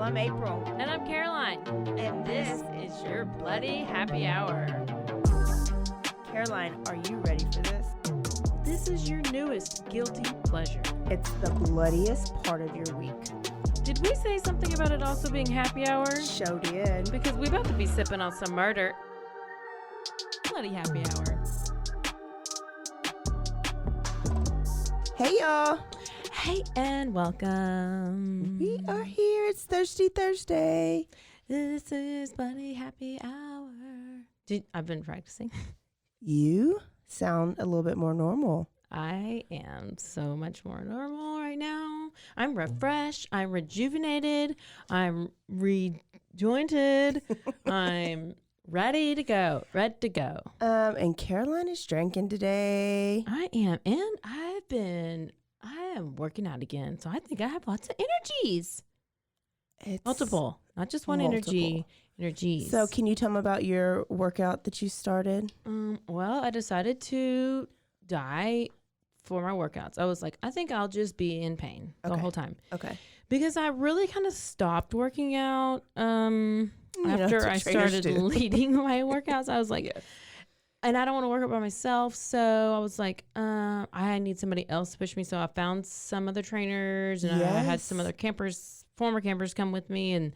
y'all. I'm April. And I'm Caroline. And this is your Bloody Happy Hour. Caroline, are you ready for this? This is your newest guilty pleasure. It's the bloodiest part of your week. Did we say something about it also being happy hour? Show did. Because we're about to be sipping on some murder. Bloody Happy Hour. Hey, y'all. Hey, and welcome. We are here. It's Thirsty Thursday. This is Bloody Happy Hour. I've been practicing. You sound a little bit more normal. I am so much more normal right now. I'm refreshed. I'm rejuvenated. I'm rejointed. I'm ready to go. Ready to go. And Caroline is drinking today. I am. And I am working out again. So I think I have lots of energies. It's Multiple. Not just one energies. So can you tell me about your workout that you started? Well, I decided to die for my workouts. I was like, I think I'll just be in pain the whole time. Okay. Because I really kind of stopped working out after I started leading my workouts. I was like, and I don't want to work out by myself. So I was like, I need somebody else to push me. So I found some other trainers and I had some other former campers come with me. And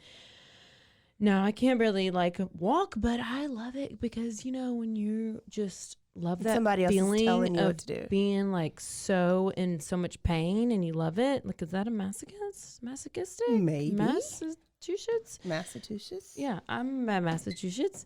no, I can't really walk, but I love it because, when you just love that somebody else feeling is telling you of what to do. Being so in so much pain and you love it. Is that a masochistic? Maybe. Massachusetts? Yeah, I'm at Massachusetts.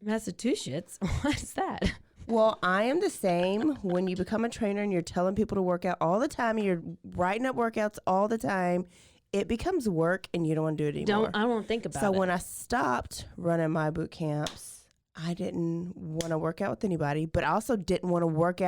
Massachusetts? What is that? Well, I am the same. When you become a trainer and you're telling people to work out all the time, and you're writing up workouts all the time, it becomes work and you don't want to do it anymore. I don't think about it. So when I stopped running my boot camps, I didn't want to work out with anybody, but I also didn't want to write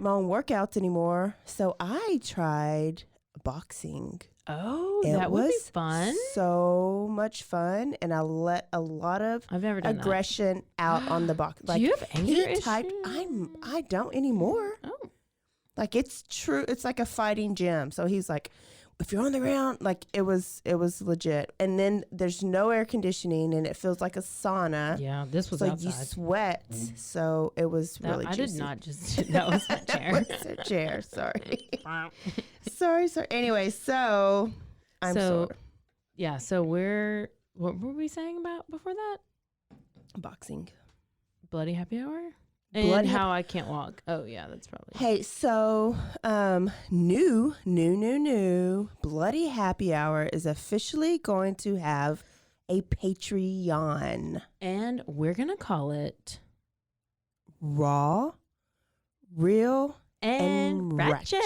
my own workouts anymore. So I tried boxing. Oh, that would be fun. So much fun, and I let a lot of aggression out on the box. Do you have anger issues? I don't anymore. Oh, It's true. It's like a fighting gym. So he's like, if you're on the ground, it was legit. And then there's no air conditioning, and it feels like a sauna. Yeah, this was outside. So you sweat. So it was really juicy. I did not just. That was a chair. That was a chair. Sorry. sorry. Anyway, so I'm sore. Yeah. So what were we saying about before that? Boxing. Bloody Happy Hour. And how I can't walk. Oh, yeah, that's probably. Hey, so new Bloody Happy Hour is officially going to have a Patreon. And we're going to call it Raw, Real, and Ratchet.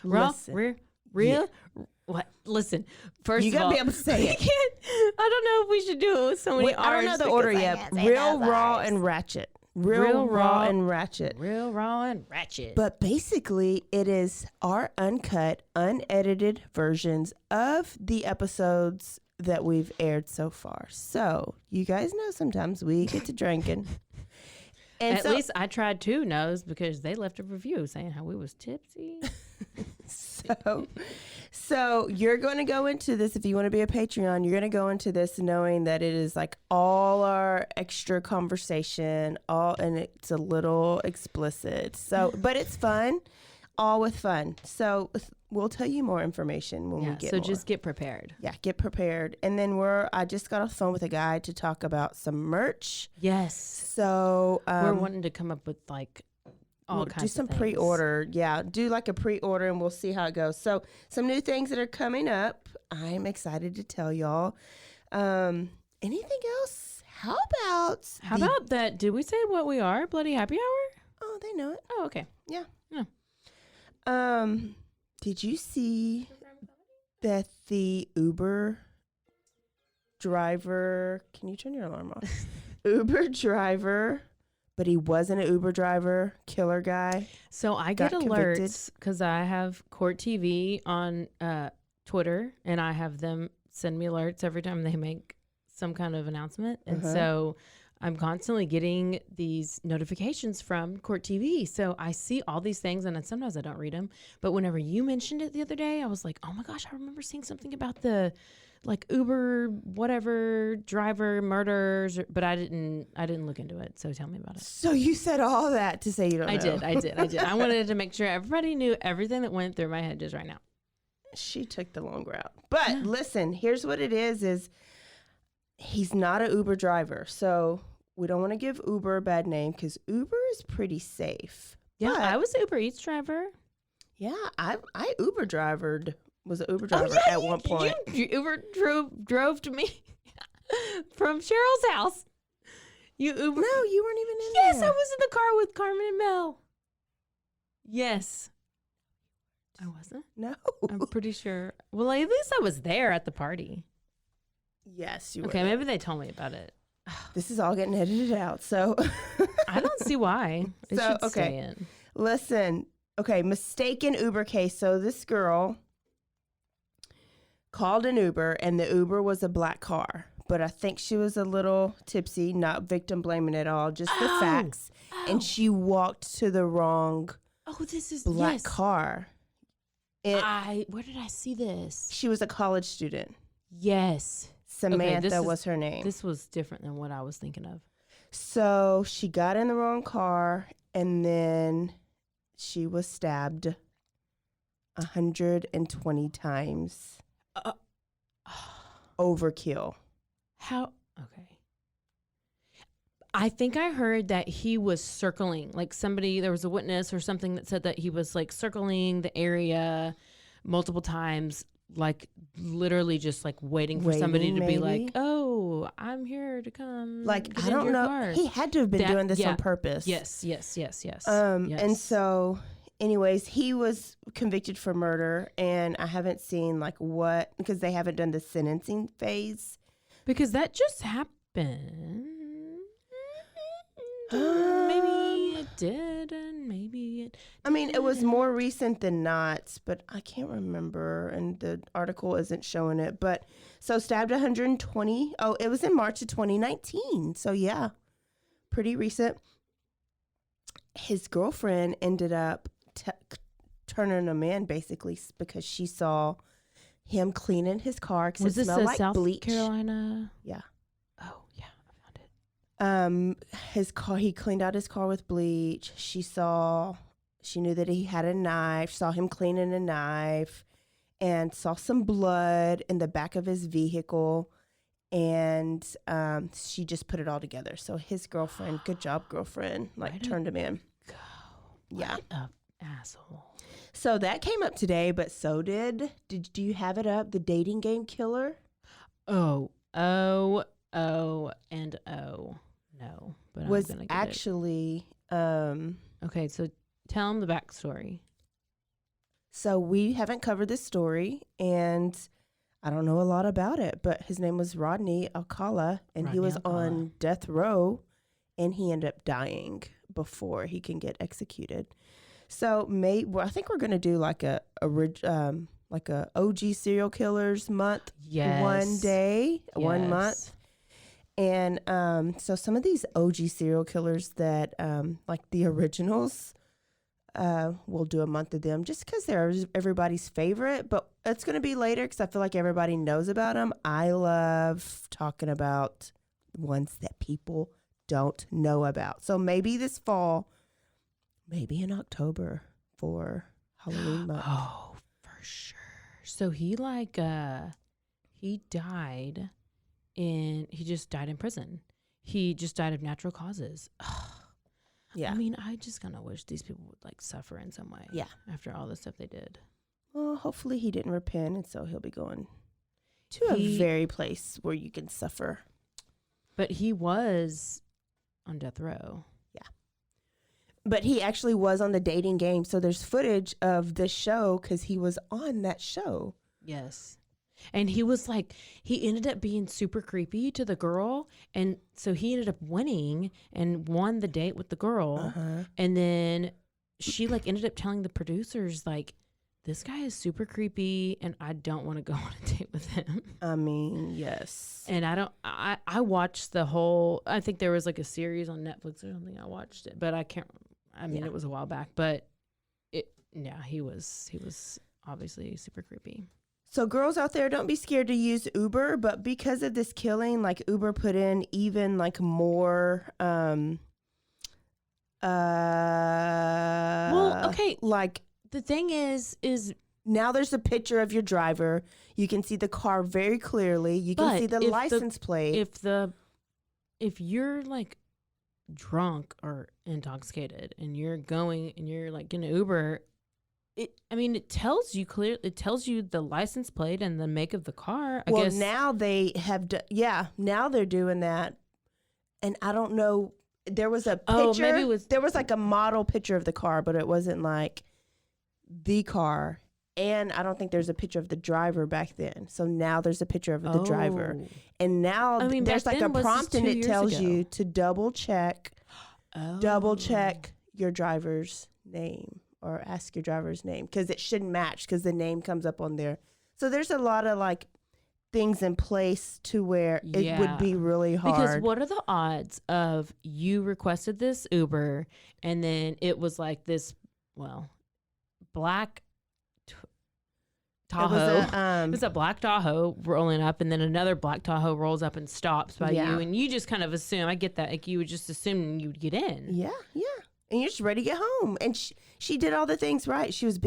Raw, real. Yeah. What? Listen, first you of all, you gotta be able to say it. I don't know if we should do it with so many I don't know the order yet. Real, Raw, and Ratchet. Real, Raw, and Ratchet. Real, Raw, and Ratchet. But basically, it is our uncut, unedited versions of the episodes that we've aired so far. So, you guys know sometimes we get to drinking. And at least I tried 2 no's because they left a review saying how we was tipsy. So you're going to go into this, if you want to be a Patreon, you're going to go into this knowing that it is all our extra conversation, and it's a little explicit. So, but it's fun, all with fun. So we'll tell you more information when we get more. So just get prepared. Yeah, get prepared. And then I just got off the phone with a guy to talk about some merch. Yes. So we're wanting to come up with all kinds of do some things. pre-order. Yeah, do a pre-order and we'll see how it goes. So some new things that are coming up. I'm excited to tell y'all. Anything else? How about that? Did we say what we are? Bloody Happy Hour? Oh, they know it. Oh, okay. Yeah. Yeah. Did you see that the Uber driver, can you turn your alarm off? Uber driver, but he wasn't an Uber driver, killer guy. So I get alerts because I have Court TV on Twitter, and I have them send me alerts every time they make some kind of announcement. And so I'm constantly getting these notifications from Court TV. So I see all these things, and sometimes I don't read them. But whenever you mentioned it the other day, I was like, oh my gosh, I remember seeing something about the like Uber, whatever, driver murders. But I didn't look into it. So tell me about it. So you said all that to say you don't know. I did. I wanted to make sure everybody knew everything that went through my head just right now. She took the long route. But listen, here's what it is he's not an Uber driver. So we don't want to give Uber a bad name because Uber is pretty safe. Yeah, I was an Uber Eats driver. Yeah, I Uber drivered. Was an Uber driver at one point. You Uber drove to me from Cheryl's house. You Uber? No, you weren't even in Yes, there. I was in the car with Carmen and Mel. Yes. I wasn't? No. I'm pretty sure. Well, at least I was there at the party. Yes, you were. Okay, maybe they told me about it. This is all getting edited out, so. I don't see why. It should stay in. Listen, okay, mistaken Uber case. So this girl called an Uber, and the Uber was a black car. But I think she was a little tipsy, not victim blaming at all, just the facts. And she walked to the wrong black car. Where did I see this? She was a college student. Yes. Samantha was her name. This was different than what I was thinking of. So she got in the wrong car, and then she was stabbed 120 times. Overkill. How? Okay. I think I heard that he was circling, like there was a witness or something that said that he was like circling the area multiple times, like literally just like waiting for somebody to be like, oh, I'm here to come. Like, I don't know. Car. He had to have been doing this on purpose. Yes. And so anyways, he was convicted for murder, and I haven't seen like what, because they haven't done the sentencing phase. Because that just happened. Maybe it did, and maybe it didn't. I mean, it was more recent than not, but I can't remember, and the article isn't showing it. But so stabbed 120. Oh, it was in March of 2019. So yeah, pretty recent. His girlfriend ended up turning him in basically because she saw him cleaning his car because it smelled like South bleach. Carolina? Yeah. Oh yeah, I found it. His car, he cleaned out his car with bleach. She knew that he had a knife, saw him cleaning a knife, and saw some blood in the back of his vehicle. And she just put it all together. So his girlfriend, good job, girlfriend, turned him in. Go. Yeah. What a asshole. So that came up today, but so do you have it up? The dating game killer? Oh, and oh. No, but was I'm gonna get actually okay, so tell him the backstory. So we haven't covered this story, and I don't know a lot about it, but his name was Rodney Alcala, and he was on death row, and he ended up dying before he can get executed. So I think we're gonna do like a OG serial killers month. Yes. 1 day, 1 month. And so some of these OG serial killers that like the originals, we'll do a month of them just because they're everybody's favorite. But it's going to be later because I feel like everybody knows about them. I love talking about ones that people don't know about. So maybe this fall, maybe in October for Halloween month. Oh, for sure. So he died. He just died in prison. He just died of natural causes. Ugh. Yeah. I mean, I just kind of wish these people would like suffer in some way. Yeah. After all the stuff they did. Well, hopefully he didn't repent, and so he'll be going to a very place where you can suffer. But he was on death row. Yeah. But he actually was on the dating game. So there's footage of the show because he was on that show. Yes. And he was like, he ended up being super creepy to the girl. And so he ended up winning and won the date with the girl. Uh-huh. And then she like ended up telling the producers like this guy is super creepy and I don't want to go on a date with him. I mean, yes. And I watched the whole, I think there was like a series on Netflix or something. I watched it, but it was a while back, but he was obviously super creepy. So girls out there, don't be scared to use Uber, but because of this killing, like Uber put in even like more, well, okay. Like the thing is now there's a picture of your driver. You can see the car very clearly. You can see the license plate. If you're like drunk or intoxicated and you're going and you're like in an Uber, it tells you clearly. It tells you the license plate and the make of the car. I guess now they have. Now they're doing that, and I don't know. There was a picture. There was like a model picture of the car, but it wasn't like the car. And I don't think there's a picture of the driver back then. So now there's a picture of the driver, and now there's like a prompt, and it tells you to double check your driver's name. Or ask your driver's name, because it shouldn't match, because the name comes up on there. So there's a lot of like things in place to where it would be really hard. Because what are the odds of you requested this Uber and then it was like this, black Tahoe. It was a black Tahoe rolling up, and then another black Tahoe rolls up and stops by you, and you just kind of assume. I get that, like you would just assume you'd get in. Yeah. And you're just ready to get home. And she did all the things right. She was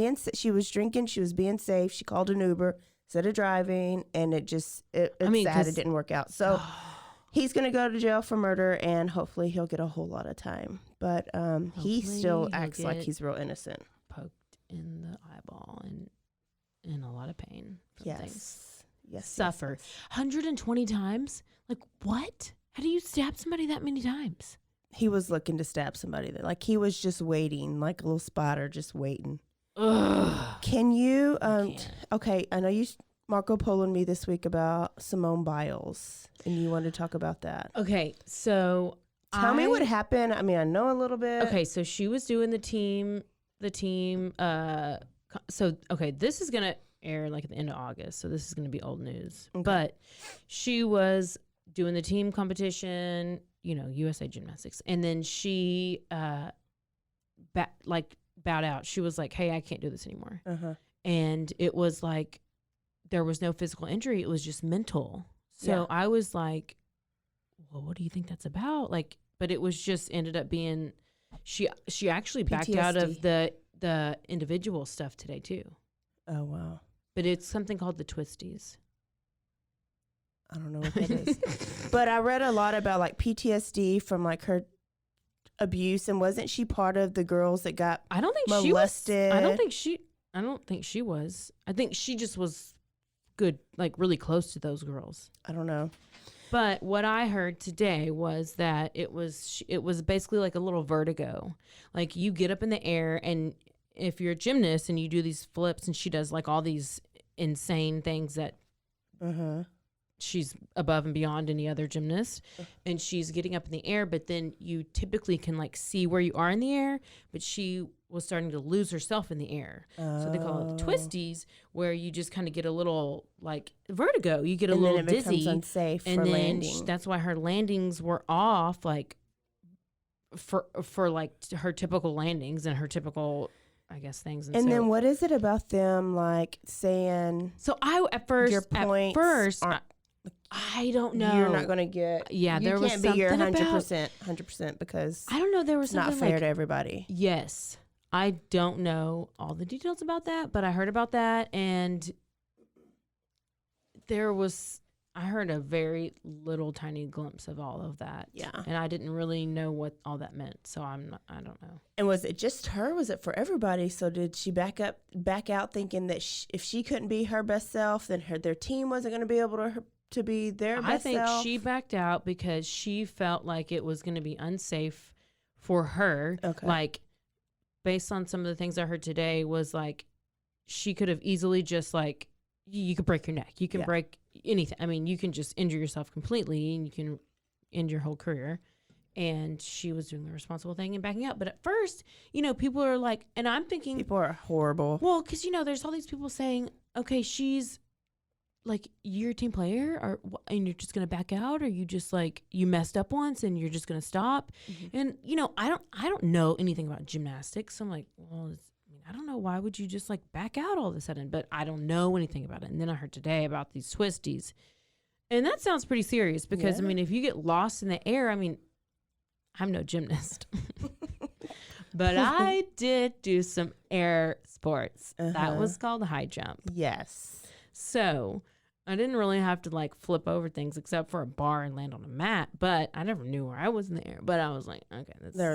drinking. She was being safe. She called an Uber instead of driving. And it's sad it didn't work out. So he's going to go to jail for murder, and hopefully he'll get a whole lot of time. But he still acts like he's real innocent. Poked in the eyeball and in a lot of pain. Yes. Suffer. 120 times? Like, what? How do you stab somebody that many times? He was looking to stab somebody. Like he was just waiting, like a little spotter, just waiting. Ugh. Can you? Okay, I know Marco Polo'd me this week about Simone Biles, and you wanted to talk about that. Okay, so tell me what happened. I mean, I know a little bit. Okay, so she was doing the team. This is gonna air like at the end of August, so this is gonna be old news. Okay. But she was doing the team competition. USA Gymnastics. And then she bowed out. She was like, hey, I can't do this anymore. Uh-huh. And it was like, there was no physical injury. It was just mental. So I was like, well, what do you think that's about? Like, but it was just ended up being, she actually backed PTSD. out of the individual stuff today too. Oh, wow. But it's something called the twisties. I don't know what that is. But I read a lot about like PTSD from like her abuse, and wasn't she part of the girls that got molested? I don't think she was. I think she just was good, like really close to those girls. I don't know. But what I heard today was that it was basically like a little vertigo. Like you get up in the air, and if you're a gymnast and you do these flips, and she does like all these insane things that she's above and beyond any other gymnast, and she's getting up in the air, but then you typically can like see where you are in the air, but she was starting to lose herself in the air. So they call it the twisties, where you just kind of get a little like vertigo. You get a little dizzy. Becomes unsafe and for then landing. That's why her landings were off, like for like her typical landings and her typical, I guess, things. And then what is it about them like saying? So at first, I don't know. You're not going to get. Yeah, there was something. You can't be your 100% because I don't know. There was it's not fair to everybody. Yes, I don't know all the details about that, but I heard about that, and I heard a very little tiny glimpse of all of that. Yeah, and I didn't really know what all that meant, so I don't know. And was it just her? Was it for everybody? So did she back out, thinking that if she couldn't be her best self, then their team wasn't going to be able to be their best self? I think she backed out because she felt like it was going to be unsafe for her. Okay. Like, based on some of the things I heard today, was like she could have easily just like, you could break your neck. You can break anything. I mean, you can just injure yourself completely, and you can end your whole career. And she was doing the responsible thing and backing out. But at first, people are like, and I'm thinking. People are horrible. Well, because, there's all these people saying, okay, she's like, you're a team player and you're just going to back out? Or you just like, you messed up once and you're just going to stop? Mm-hmm. And, I don't know anything about gymnastics. So I'm like, well, I don't know. Why would you just like back out all of a sudden? But I don't know anything about it. And then I heard today about these twisties. And that sounds pretty serious because, if you get lost in the air, I'm no gymnast, but I did do some air sports. That was called high jump. Yes. So I didn't really have to like flip over things except for a bar and land on a mat, but I never knew where I was in the air. But I was like, okay, there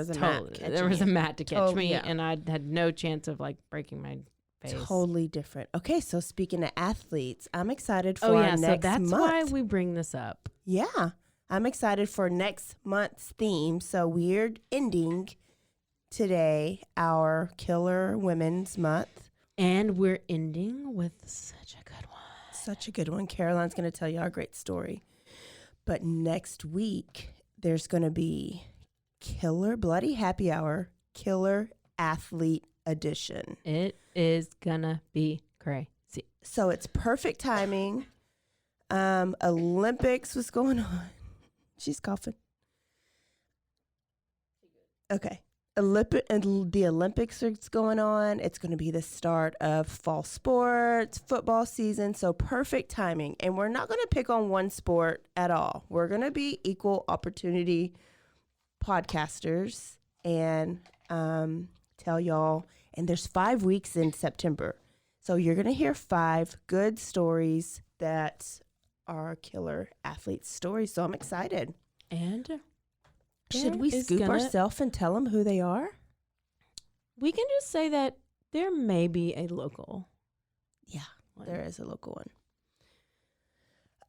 was a mat to catch me, and I had no chance of like breaking my face. Totally different. Okay, so speaking of athletes, I'm excited for our next month. So that's why we bring this up. Yeah. I'm excited for next month's theme. So we're ending today our Killer Women's Month. And we're ending with such a good one. Such a good one. Caroline's going to tell you our great story. But next week, there's going to be Killer Bloody Happy Hour, Killer Athlete Edition. It is going to be crazy. So it's perfect timing. Olympics was going on. She's coughing. Okay. The Olympics are going on. It's going to be the start of fall sports, football season. So perfect timing. And we're not going to pick on one sport at all. We're going to be equal opportunity podcasters and tell y'all. And there's 5 weeks in September. So you're going to hear 5 good stories that are killer athlete stories. So I'm excited. And should we scoop ourselves and tell them who they are? We can just say that there may be a local. Yeah, there is a local one.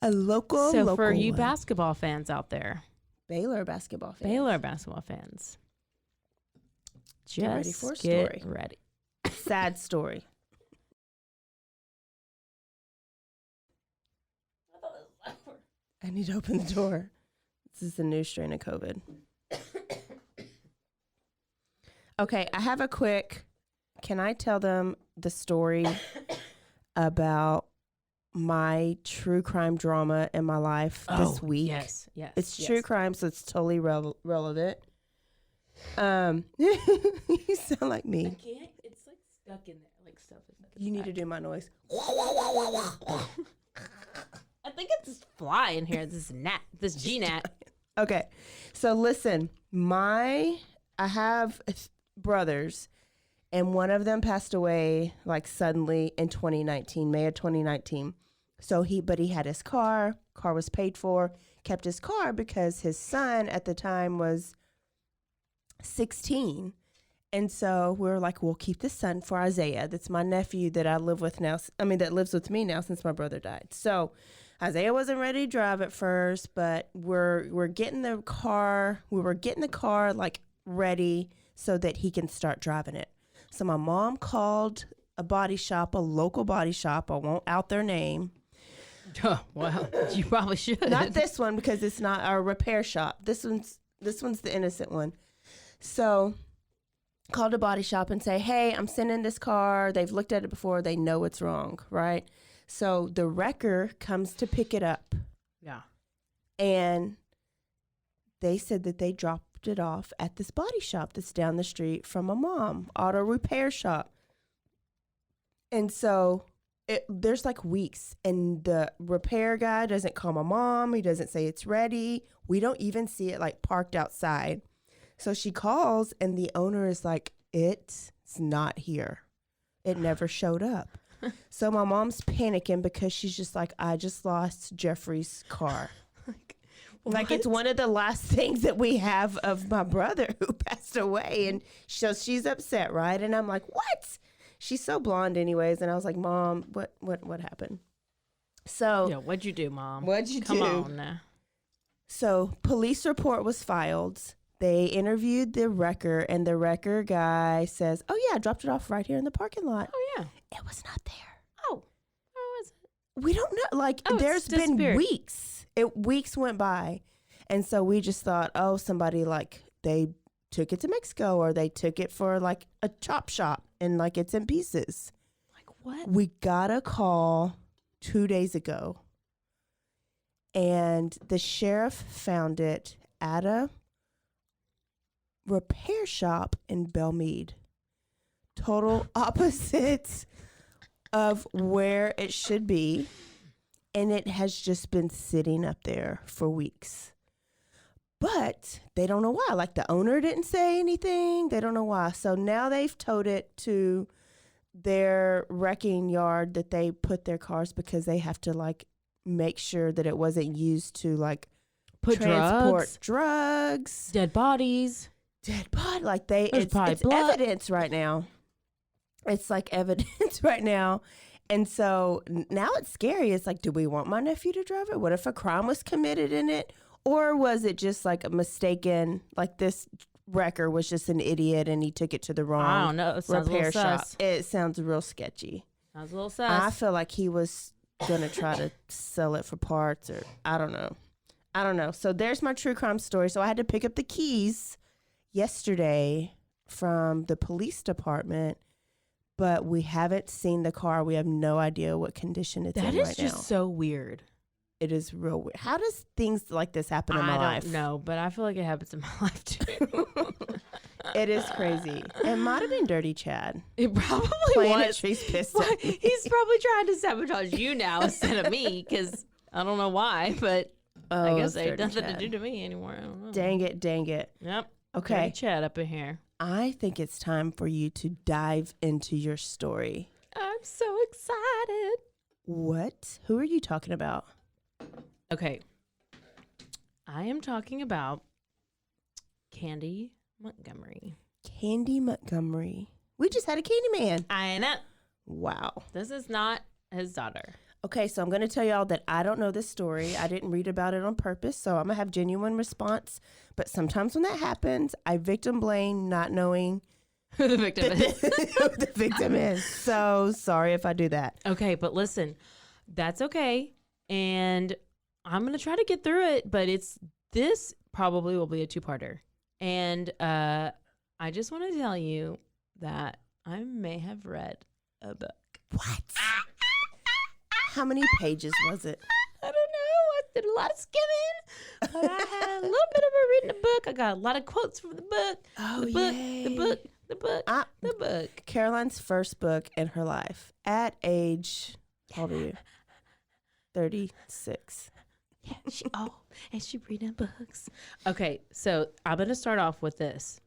A local for you one. Basketball fans out there. Baylor basketball fans. Just get ready for a story. Ready. Sad story. I need to open the door. This is a new strain of COVID. Okay, I have a quick. Can I tell them the story about my true crime drama in my life this week? Yes. It's true crime, so it's totally relevant. You sound like me. I can't. It's like stuck in there, like stuff. You need to do my noise. I think it's this fly in here. This G-Nat. Okay, so listen, I have brothers, and one of them passed away like suddenly in 2019, May of 2019. So he had his car was paid for, kept his car because his son at the time was 16. And so we were like, we'll keep the son for Isaiah. That's my nephew that I live with now. That lives with me now since my brother died. So Isaiah wasn't ready to drive at first, but we're getting the car. We were getting the car like ready so that he can start driving it. So my mom called a local body shop. I won't out their name. Oh, well, you probably should. Not this one because it's not our repair shop. This one's the innocent one. So called a body shop and say, hey, I'm sending this car. They've looked at it before. They know it's wrong, right? So the wrecker comes to pick it up. Yeah. And they said that they dropped it off at this body shop that's down the street from my mom, auto repair shop. And so there's like weeks, and the repair guy doesn't call my mom. He doesn't say it's ready. We don't even see it like parked outside. So she calls, and the owner is like, it's not here. It never showed up. So my mom's panicking because she's just like, I just lost Jeffrey's car. Like it's one of the last things that we have of my brother who passed away. And so she's upset, right? And I'm like, what? She's so blonde anyways. And I was like, Mom, what happened? So yeah, what'd you do, Mom? What'd you do? Come on now. So police report was filed. They interviewed the wrecker, and the wrecker guy says, oh, yeah, I dropped it off right here in the parking lot. Oh, yeah. It was not there. Oh. Where was it? We don't know. Like, there's been weeks. Weeks went by. And so we just thought, oh, somebody like they took it to Mexico or they took it for like a chop shop and like it's in pieces. Like what? We got a call 2 days ago and the sheriff found it at a repair shop in Belmead. Total opposites of where it should be. And it has just been sitting up there for weeks. But they don't know why. Like the owner didn't say anything. They don't know why. So now they've towed it to their wrecking yard that they put their cars because they have to like make sure that it wasn't used to like put transport drugs, dead bodies. Like it's evidence right now. It's like evidence right now. And so now it's scary. It's like, do we want my nephew to drive it? What if a crime was committed in it? Or was it just like a mistaken, like this wrecker was just an idiot and he took it to the wrong repair shop? It sounds real sketchy. Sounds a little sus. I feel like he was going to try to sell it for parts or I don't know. So there's my true crime story. So I had to pick up the keys yesterday from the police department. But we haven't seen the car. We have no idea what condition it's in right now. That is just so weird. It is real weird. How does things like this happen in my life? I don't know, but I feel like it happens in my life too. It is crazy. It might have been Dirty Chad. It probably was. He's pissed at me. He's probably trying to sabotage you now instead of me because I don't know why, but I guess they have nothing to do to me anymore. I don't know. Dang it. Yep. Okay. Dirty Chad up in here. I think it's time for you to dive into your story. I'm so excited. What? Who are you talking about? Okay. I am talking about Candy Montgomery. Candy Montgomery. We just had a Candy Man. I know. Wow. This is not his daughter. Okay, so I'm going to tell y'all that I don't know this story. I didn't read about it on purpose, so I'm going to have genuine response. But sometimes when that happens, I victim blame not knowing who the victim is. Who the victim is. So sorry if I do that. Okay, but listen, that's okay. And I'm going to try to get through it, but this probably will be a two-parter. And I just want to tell you that I may have read a book. What? How many pages was it? I don't know. I did a lot of skimming, but I had a little bit of a reading the book. I got a lot of quotes from the book. Oh, the book, yay. the book. Caroline's first book in her life at age, how old are you? 36. Yeah, and she reading books. Okay, so I'm going to start off with this.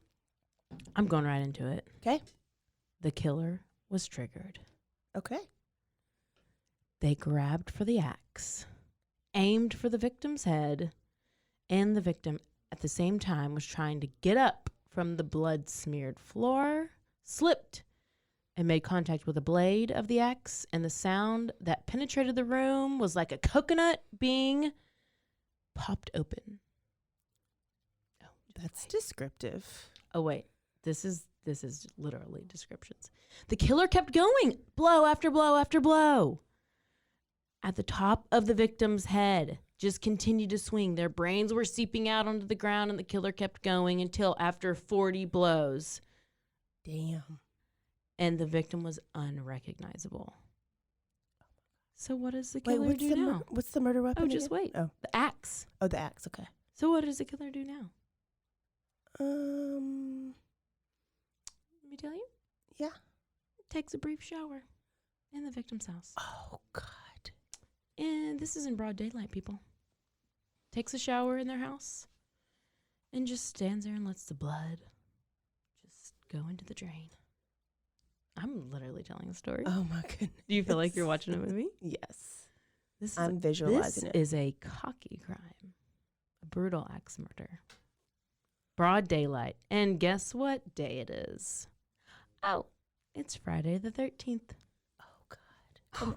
I'm going right into it. Okay. The killer was triggered. Okay. They grabbed for the axe, aimed for the victim's head, and the victim at the same time was trying to get up from the blood-smeared floor, slipped, and made contact with the blade of the axe, and the sound that penetrated the room was like a coconut being popped open. Oh, that's descriptive. Oh, wait. This is literally descriptions. The killer kept going, blow after blow after blow. At the top of the victim's head, just continued to swing. Their brains were seeping out onto the ground, and the killer kept going until after 40 blows. Damn. And the victim was unrecognizable. So what does the killer do now? What's the murder weapon? Oh, just wait. Oh, the axe. Oh, the axe. Okay. So what does the killer do now? Let me tell you. Yeah. Takes a brief shower in the victim's house. Oh, God. And this is in broad daylight, people. Takes a shower in their house and just stands there and lets the blood just go into the drain. I'm literally telling a story. Oh, my goodness. Do you feel like you're watching a movie? Yes. I'm visualizing it. This is a cocky crime. A brutal axe murder. Broad daylight. And guess what day it is? Oh, it's Friday the 13th. Oh, God.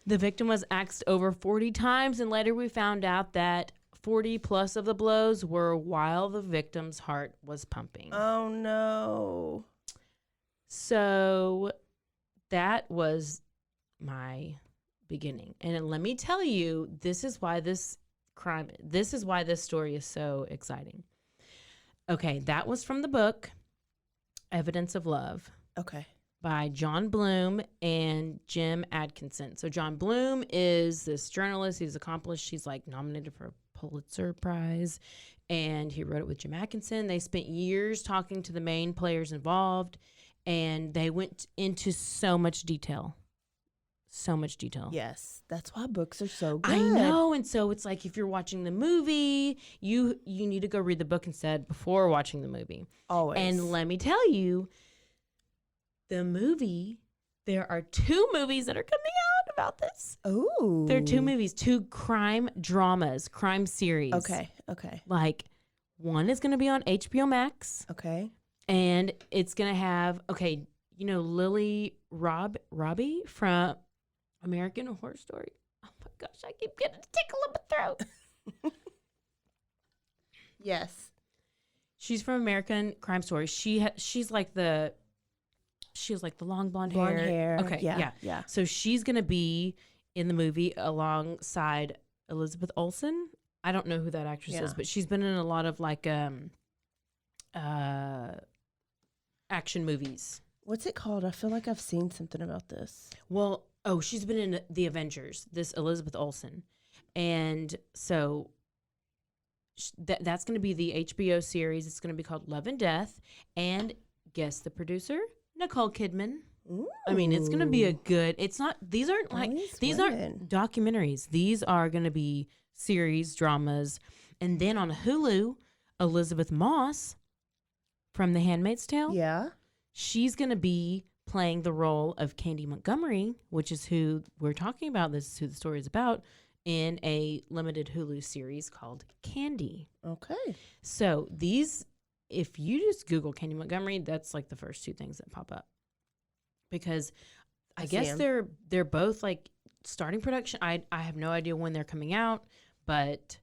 The victim was axed over 40 times, and later we found out that 40 plus of the blows were while the victim's heart was pumping. Oh, no. So that was my beginning. And let me tell you, this is why this crime. This is why this story is so exciting. Okay, that was from the book Evidence of Love. Okay. By John Bloom and Jim Atkinson. So John Bloom is this journalist. He's accomplished. He's like nominated for a Pulitzer Prize. And he wrote it with Jim Atkinson. They spent years talking to the main players involved. And they went into so much detail. So much detail. Yes. That's why books are so good. I know. And so it's like if you're watching the movie, you need to go read the book instead before watching the movie. Always. And let me tell you, the movie, there are 2 movies that are coming out about this. Oh. There are 2 movies, 2 crime dramas, crime series. Okay. Like, one is going to be on HBO Max. Okay. And it's going to have, Lily Robbie from American Horror Story. Oh my gosh, I keep getting a tickle in my throat. Yes. She's from American Crime Story. She's like the long blonde hair. Okay, yeah. So she's going to be in the movie alongside Elizabeth Olsen. I don't know who that actress is, but she's been in a lot of like action movies. What's it called? I feel like I've seen something about this. Well, she's been in The Avengers, this Elizabeth Olsen. And so that's going to be the HBO series. It's going to be called Love and Death. And guess the producer? Nicole Kidman. Ooh. I mean, it's going to be a good, these aren't documentaries. These are going to be series, dramas. And then on Hulu, Elizabeth Moss from The Handmaid's Tale. Yeah. She's going to be playing the role of Candy Montgomery, which is who we're talking about. This is who the story is about, in a limited Hulu series called Candy. Okay. So if you just Google Candy Montgomery, that's like the first 2 things that pop up. Because I guess they're both like starting production. I have no idea when they're coming out, but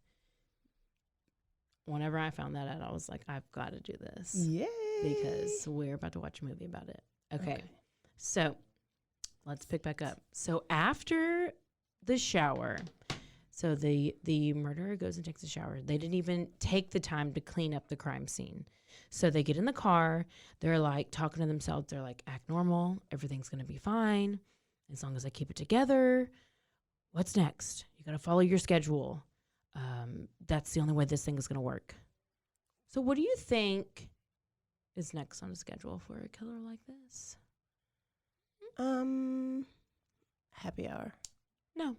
whenever I found that out, I was like, I've got to do this. Yay. Because we're about to watch a movie about it. Okay. So let's pick back up. So after the shower, so the murderer goes and takes a shower. They didn't even take the time to clean up the crime scene. So they get in the car. They're like talking to themselves. They're like, act normal. Everything's going to be fine. As long as I keep it together. What's next? You got to follow your schedule. That's the only way this thing is going to work. So what do you think is next on the schedule for a killer like this? Happy hour. No,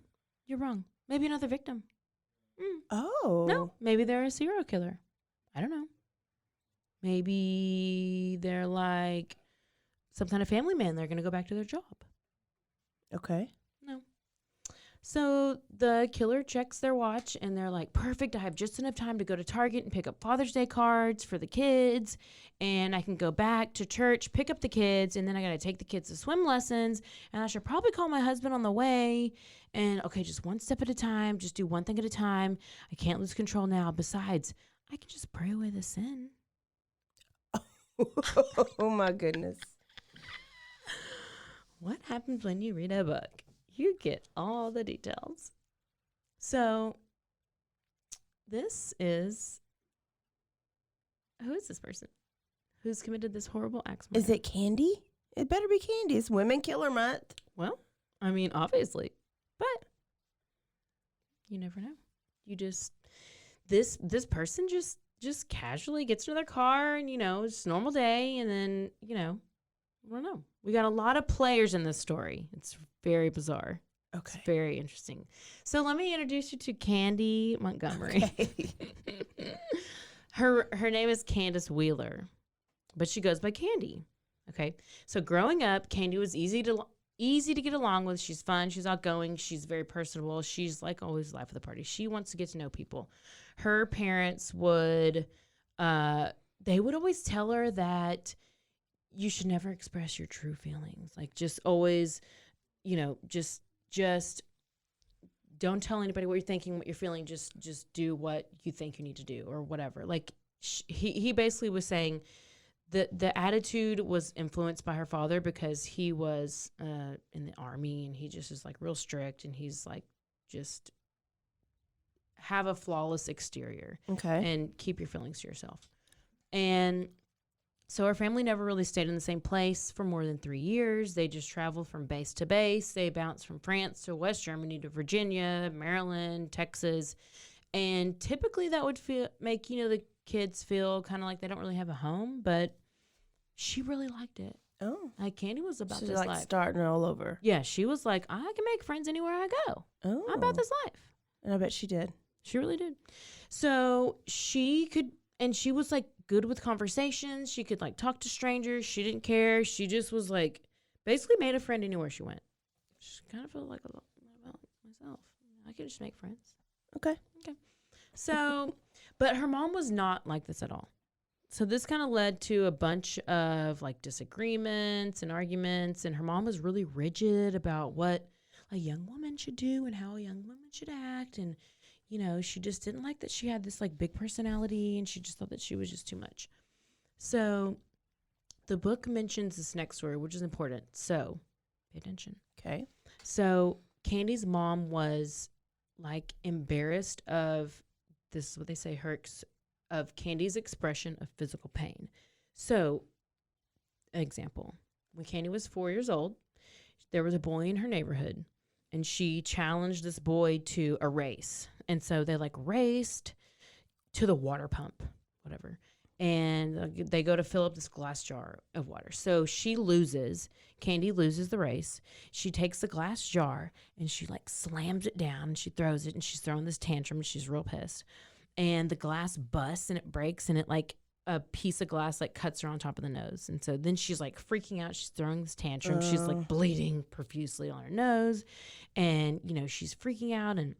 you're wrong. Maybe another victim. Oh. No, maybe they're a serial killer. I don't know. Maybe they're like some kind of family man. They're going to go back to their job. Okay. No. So the killer checks their watch and they're like, perfect. I have just enough time to go to Target and pick up Father's Day cards for the kids. And I can go back to church, pick up the kids. And then I got to take the kids to swim lessons. And I should probably call my husband on the way. And okay, just one step at a time. Just do one thing at a time. I can't lose control now. Besides, I can just pray away the sin. Oh my goodness. What happens when you read a book? You get all the details. So who is this person who's committed this horrible act? Is it Candy? It better be Candy. It's Women Killer Month. Well, I mean, obviously, but you never know. You just, this person just casually gets into their car and, it's a normal day. And then, I don't know. We got a lot of players in this story. It's very bizarre. Okay. It's very interesting. So let me introduce you to Candy Montgomery. Okay. Her name is Candace Wheeler, but she goes by Candy. Okay. So growing up, Candy was easy to get along with. She's fun. She's outgoing. She's very personable. She's like always life of the party. She wants to get to know people. Her parents would always tell her that you should never express your true feelings. Like just always, just don't tell anybody what you're thinking, what you're feeling. Just do what you think you need to do or whatever. Like he basically was saying that the attitude was influenced by her father because he was in the army and he just is like real strict and he's like just have a flawless exterior. Okay. And keep your feelings to yourself. And so her family never really stayed in the same place for more than 3 years. They just traveled from base to base. They bounced from France to West Germany to Virginia, Maryland, Texas. And typically that would make, the kids feel kind of like they don't really have a home. But she really liked it. Oh. Like Candy was about She's this like life. starting all over. Yeah, she was like, I can make friends anywhere I go. Oh. I'm about this life. And I bet she did. She really did. So she could, and she was like good with conversations. She could like talk to strangers. She didn't care. She just was like, basically made a friend anywhere she went. She kind of felt like about myself. I could just make friends. Okay. So, but her mom was not like this at all. So this kind of led to a bunch of like disagreements and arguments. And her mom was really rigid about what a young woman should do and how a young woman should act. And, she just didn't like that she had this like big personality, and she just thought that she was just too much. So the book mentions this next story, which is important. So pay attention. Okay. So Candy's mom was like embarrassed of, this is what they say, of Candy's expression of physical pain. So, example, when Candy was 4 years old, there was a boy in her neighborhood, and she challenged this boy to a race. And so they like raced to the water pump, whatever. And they go to fill up this glass jar of water. So she loses. Candy loses the race. She takes the glass jar and she like slams it down, and she throws it, and she's throwing this tantrum, and she's real pissed. And the glass busts and it breaks, and it like a piece of glass like cuts her on top of the nose. And so then she's like freaking out. She's throwing this tantrum. She's like bleeding profusely on her nose, and she's freaking out. And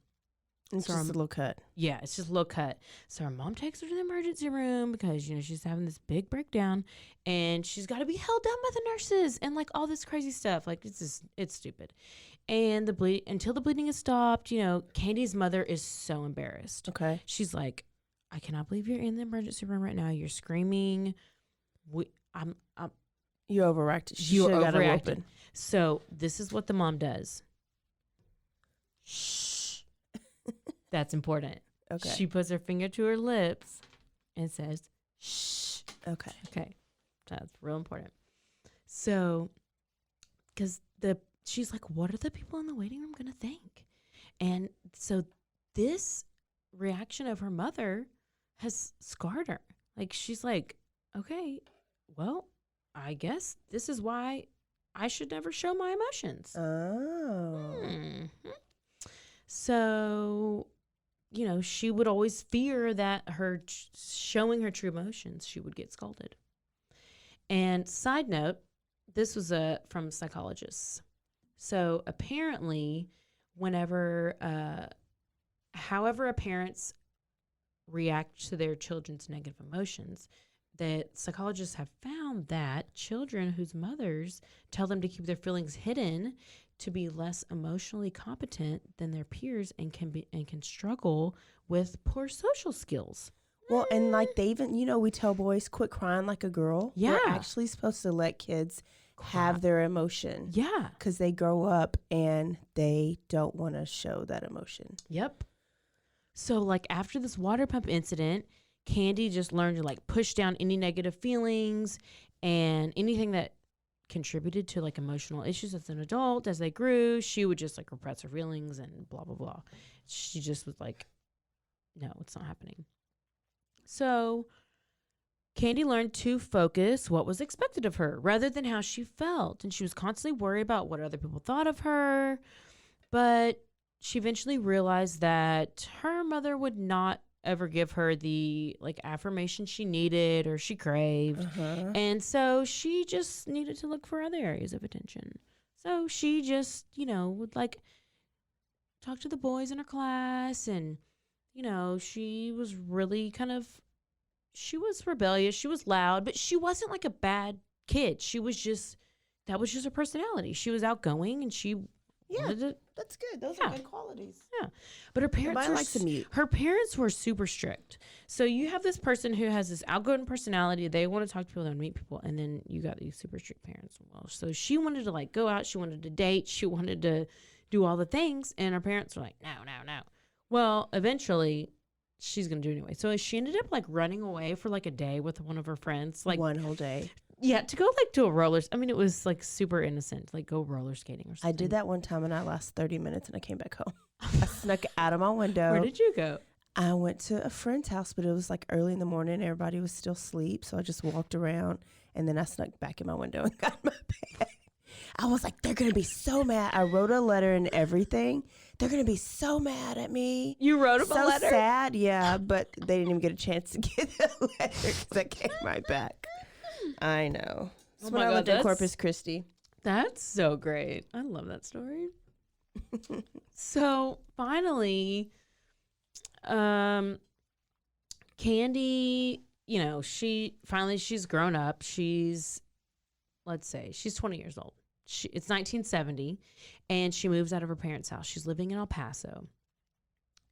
it's just a little cut. Yeah, it's just a little cut. So her mom takes her to the emergency room because she's having this big breakdown, and she's got to be held down by the nurses and like all this crazy stuff. Like it's stupid. And until the bleeding is stopped, Candy's mother is so embarrassed. Okay. She's like, I cannot believe you're in the emergency room right now. You're screaming. You overreacted. You overreacted. So this is what the mom does. Shh. That's important. Okay. She puts her finger to her lips and says, shh. Okay. Okay. That's real important. So, because she's like, what are the people in the waiting room going to think? And so this reaction of her mother has scarred her. Like, she's like, okay, well, I guess this is why I should never show my emotions. Oh. Mm-hmm. So, she would always fear that her showing her true emotions, she would get scolded. And side note, this was from psychologists. So apparently, however parents react to their children's negative emotions, that psychologists have found that children whose mothers tell them to keep their feelings hidden to be less emotionally competent than their peers and can struggle with poor social skills. Well, and like they even, we tell boys, quit crying like a girl. Yeah. We're actually supposed to let kids have their emotion. Yeah. Because they grow up and they don't want to show that emotion. Yep. So like after this water pump incident, Candy just learned to like push down any negative feelings and anything that contributed to like emotional issues as an adult. As they grew, she would just like repress her feelings and blah, blah, blah. She just was like, no, it's not happening. So Candy learned to focus what was expected of her rather than how she felt. And she was constantly worried about what other people thought of her. But she eventually realized that her mother would not ever give her the like affirmation she needed or she craved. And so she just needed to look for other areas of attention. So she just, would like talk to the boys in her class, and, she was really she was rebellious. She was loud, but she wasn't like a bad kid. She was just, that was just her personality. She was outgoing, and she wanted to, that's good. Those are good qualities. Yeah. But her parents were super strict. So you have this person who has this outgoing personality. They want to talk to people, they want to meet people. And then you got these super strict parents. Well, so she wanted to like go out. She wanted to date. She wanted to do all the things. And her parents were like, no. Well, eventually, she's going to do it anyway. So she ended up like running away for like a day with one of her friends. Like one whole day. Yeah, to go like to a I mean, it was like super innocent, like go roller skating or something. I did that one time and I lasted 30 minutes and I came back home. I snuck out of my window. Where did you go? I went to a friend's house, but it was like early in the morning. Everybody was still asleep. So I just walked around and then I snuck back in my window and got in my bed. I was like, they're going to be so mad. I wrote a letter and everything. They're going to be so mad at me. You wrote them a letter? So sad, yeah. But they didn't even get a chance to get the letter because I came right back. I know. That's when I lived in Corpus Christi. That's so great. I love that story. So finally, Candy, she's grown up. She's 20 years old. It's 1970, and she moves out of her parents' house. She's living in El Paso.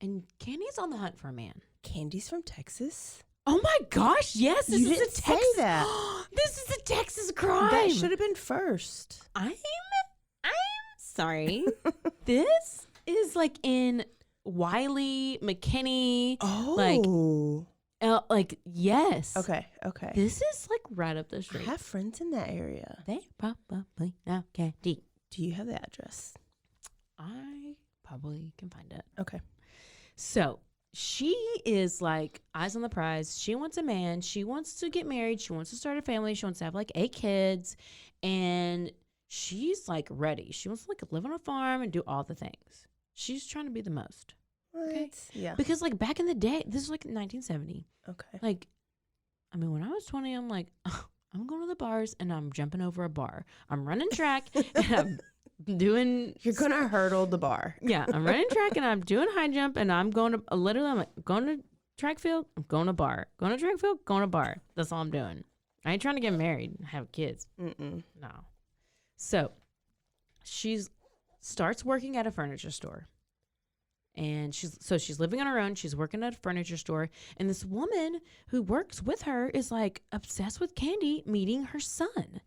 And Candy's on the hunt for a man. Candy's from Texas? Oh my gosh, yes. This is a Texas. Say that. This is a Texas crime. That should have been first. I'm sorry. This is like in Wylie, McKinney. Oh. Yes. Okay. This is like right up the street. I have friends in that area. They probably know Candy. Do you have the address? I probably can find it. Okay. So she is like eyes on the prize. She wants a man. She wants to get married. She wants to start a family. She wants to have like 8 kids. And she's like ready. She wants to like live on a farm and do all the things. She's trying to be the most. Okay. Yeah. Because like back in the day, this is like 1970. Okay. Like, I mean, when I was 20, I'm like, oh, I'm going to the bars and I'm jumping over a bar. I'm running track and I'm doing. You're going to hurdle the bar. Yeah. I'm running track and I'm doing high jump and I'm going to, I'm like, going to track field, I'm going to bar. Going to track field, going to bar. That's all I'm doing. I ain't trying to get married and have kids. Mm-mm. No. So she starts working at a furniture store. And she's living on her own. She's working at a furniture store. And this woman who works with her is like obsessed with Candy meeting her son.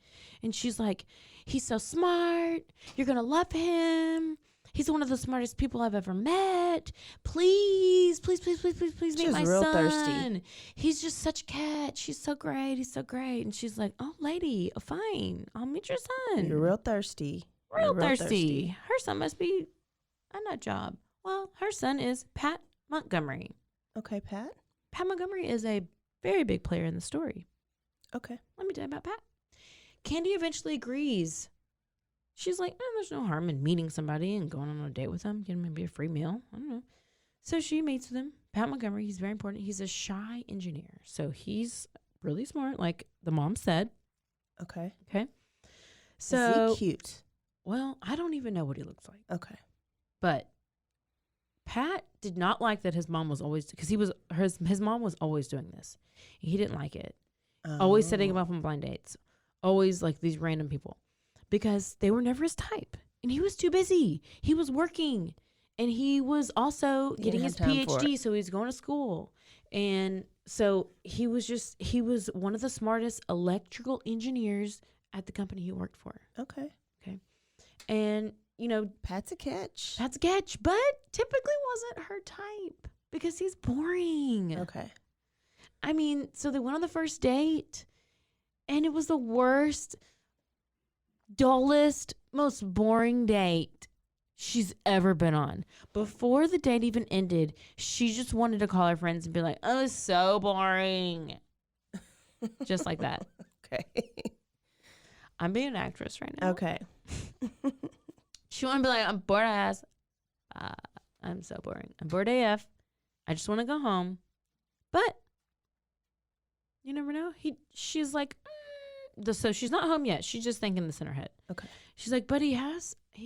And she's like, he's so smart. You're going to love him. He's one of the smartest people I've ever met. Please meet my real son. Thirsty. He's just such a catch. He's so great. He's so great. And she's like, oh, lady, fine. I'll meet your son. You're real thirsty. Real thirsty. Her son must be a nut job. Well, her son is Pat Montgomery. Okay, Pat. Pat Montgomery is a very big player in the story. Okay. Let me tell you about Pat. Candy eventually agrees. She's like, there's no harm in meeting somebody and going on a date with them, getting maybe a free meal. I don't know. So she meets with him. Pat Montgomery, he's very important. He's a shy engineer. So he's really smart, like the mom said. Okay. So is he cute? Well, I don't even know what he looks like. Okay. But Pat did not like that his mom was always, because his mom was always doing this. He didn't like it. Always setting him up on blind dates. Always like these random people. Because they were never his type. And he was too busy. He was working. And he was also getting his PhD, so he's going to school. And so he was one of the smartest electrical engineers at the company he worked for. Okay. And, Pat's a catch. but typically wasn't her type because he's boring. Okay. I mean, so they went on the first date and it was the worst, dullest, most boring date she's ever been on. Before the date even ended, she just wanted to call her friends and be like, oh, it's so boring. Just like that. Okay. I'm being an actress right now. Okay. She want to be like, I'm bored ass. I'm so boring. I'm bored AF. I just want to go home. But you never know. She's like, so she's not home yet. She's just thinking this in her head. Okay. She's like, but he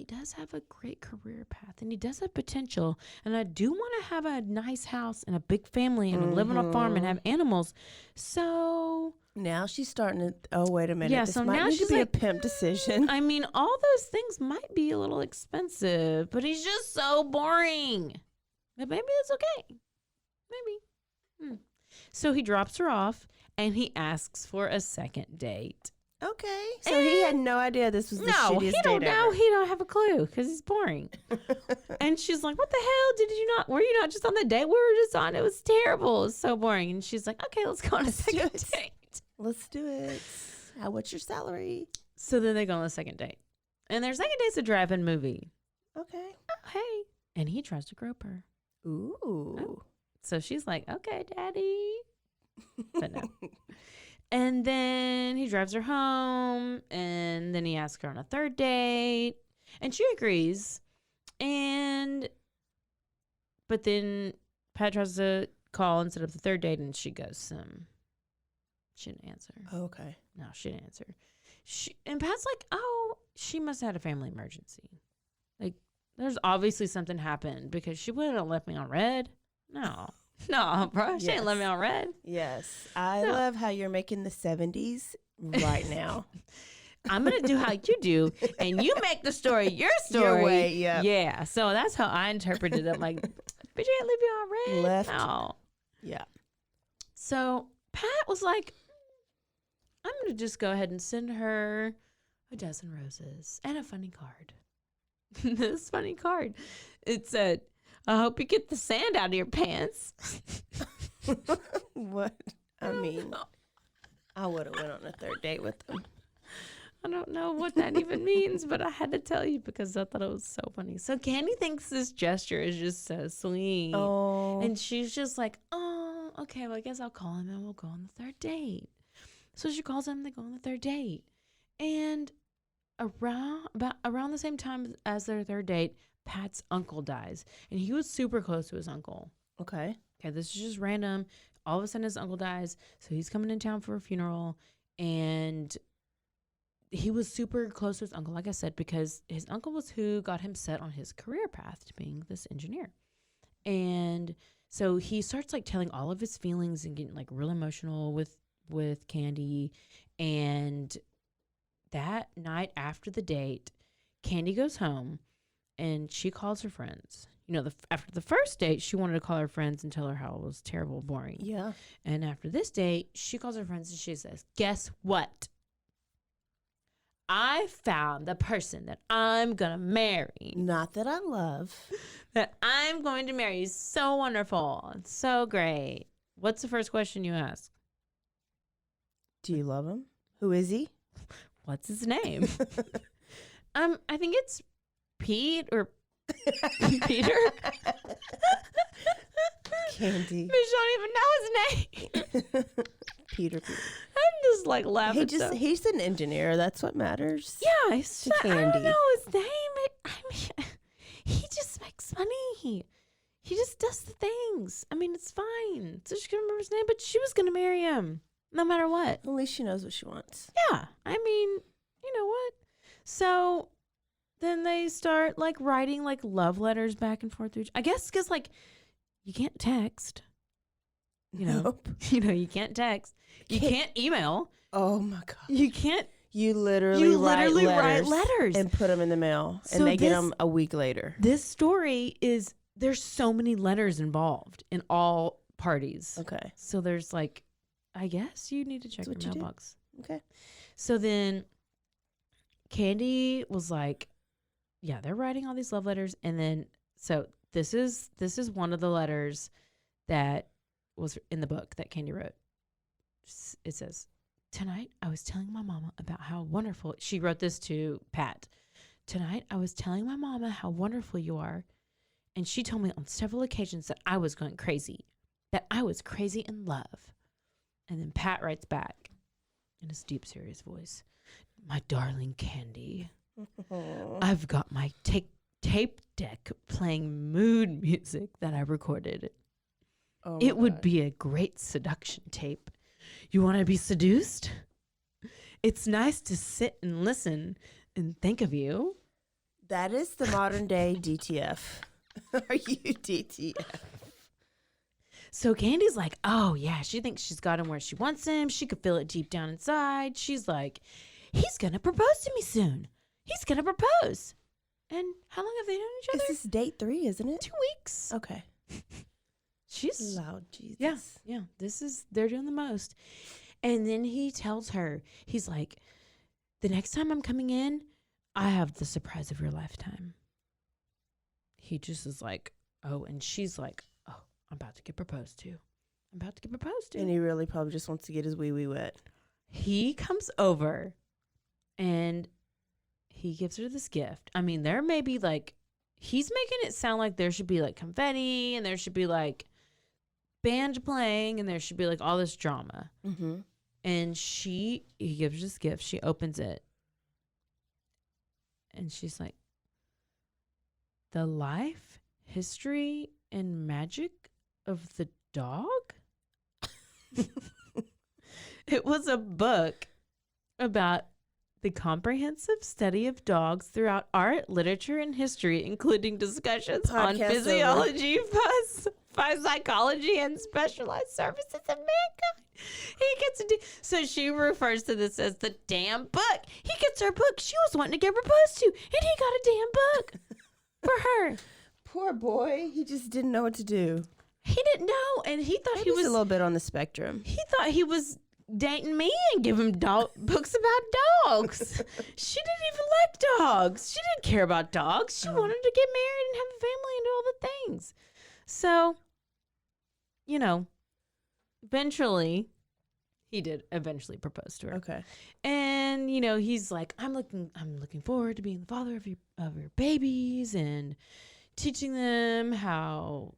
does have a great career path and he does have potential. And I do want to have a nice house and a big family and live on a farm and have animals. So now she's starting to, oh, wait a minute. Yeah, this so might now need she's to be like, a pimp decision. I mean, all those things might be a little expensive, but he's just so boring. But maybe it's okay. Maybe. So he drops her off and he asks for a second date. Okay. So he had no idea this was the shittiest date ever. No, he don't have a clue because he's boring. And she's like, what the hell? Were you not just on the date we were just on? It was terrible. It was so boring. And she's like, okay, let's go on a second date. Let's do it. What's your salary? So then they go on the second date. And their second date's a drive-in movie. Okay. Oh, hey. And he tries to grope her. Ooh. Oh. So she's like, okay, daddy. But no. And then he drives her home, and then he asks her on a third date, and she agrees. But then Pat tries to call and set up the third date, and she goes, she didn't answer. Oh, okay. No, she didn't answer. And Pat's like, oh, she must have had a family emergency. Like, there's obviously something happened because she wouldn't have left me on red. No, bro. She ain't let me on red. Yes. I love how you're making the 70s right now. I'm going to do how you do, and you make the story your story. Your way, yeah. Yeah. So that's how I interpreted it. I'm like, but you ain't leave me on red. Left. No. Yeah. So Pat was like, I'm going to just go ahead and send her a dozen roses and a funny card. This funny card. It said, I hope you get the sand out of your pants. What? I mean, I would have went on a third date with them. I don't know what that even means, but I had to tell you because I thought it was so funny. So Candy thinks this gesture is just so sweet. Oh. And she's just like, oh, okay, well, I guess I'll call him and we'll go on the third date. So she calls him, they go on the third date. And around the same time as their third date, Pat's uncle dies, and he was super close to his uncle. Okay, this is just random. All of a sudden, his uncle dies, so he's coming in town for a funeral, and he was super close to his uncle, like I said, because his uncle was who got him set on his career path to being this engineer. And so he starts like telling all of his feelings and getting like real emotional with Candy. And that night after the date, Candy goes home. And she calls her friends. After the first date, she wanted to call her friends and tell her how it was terrible, boring. Yeah. And after this date, she calls her friends and she says, guess what? I found the person that I'm going to marry. Not that I love. That I'm going to marry. He's so wonderful. It's so great. What's the first question you ask? Do you love him? Who is he? What's his name? I think it's Pete or Peter. Candy. Bitch don't even know his name. Peter. I'm just like laughing. He's an engineer. That's what matters. Yeah, he's to Candy. I don't know his name. He just makes money. He just does the things. I mean, it's fine. So she couldn't remember his name, but she was gonna marry him no matter what. At least she knows what she wants. Yeah, I mean, you know what? So then they start like writing like love letters back and forth. I guess because like you can't text. Nope. You can't text. You can't email. Oh my God. You can't. You literally write letters and put them in the mail, and they get them a week later. This story is there's so many letters involved in all parties. Okay. So there's like, I guess you need to check your mailbox. Okay. So then Candy was like, yeah, they're writing all these love letters. And then, so this is one of the letters that was in the book that Candy wrote. It says, tonight I was telling my mama about how wonderful, she wrote this to Pat. Tonight I was telling my mama how wonderful you are. And she told me on several occasions that I was going crazy, that I was crazy in love. And then Pat writes back in his deep, serious voice, my darling Candy, I've got my tape deck playing mood music that I recorded. Oh it would be a great seduction tape. You want to be seduced? It's nice to sit and listen and think of you. That is the modern day DTF. Are you DTF? So Candy's like, oh, yeah, she thinks she's got him where she wants him. She could feel it deep down inside. She's like, he's going to propose to me soon. He's going to propose. And how long have they known each other? This is date 3, isn't it? 2 weeks. Okay. She's loud, Jesus. Yeah. They're doing the most. And then he tells her, he's like, the next time I'm coming in, I have the surprise of your lifetime. He just is like, oh, and she's like, oh, I'm about to get proposed to. And he really probably just wants to get his wee-wee wet. He comes over and he gives her this gift. I mean, there may be like, he's making it sound like there should be like confetti and there should be like band playing and there should be like all this drama. Mm-hmm. And he gives her this gift. She opens it. And she's like, the life, history, and magic of the dog? It was a book about the comprehensive study of dogs throughout art, literature, and history, including discussions on physiology, psychology, and specialized services of mankind. He gets so she refers to this as the damn book. He gets her book. She was wanting to get proposed to, and he got a damn book for her. Poor boy. He just didn't know what to do. He didn't know, and he thought he was a little bit on the spectrum. He thought he was dating me and give him books about dogs. She didn't even like dogs. She didn't care about dogs. She wanted to get married and have a family and do all the things. So, eventually, he did eventually propose to her. Okay. And, he's like, I'm looking forward to being the father of your babies and teaching them how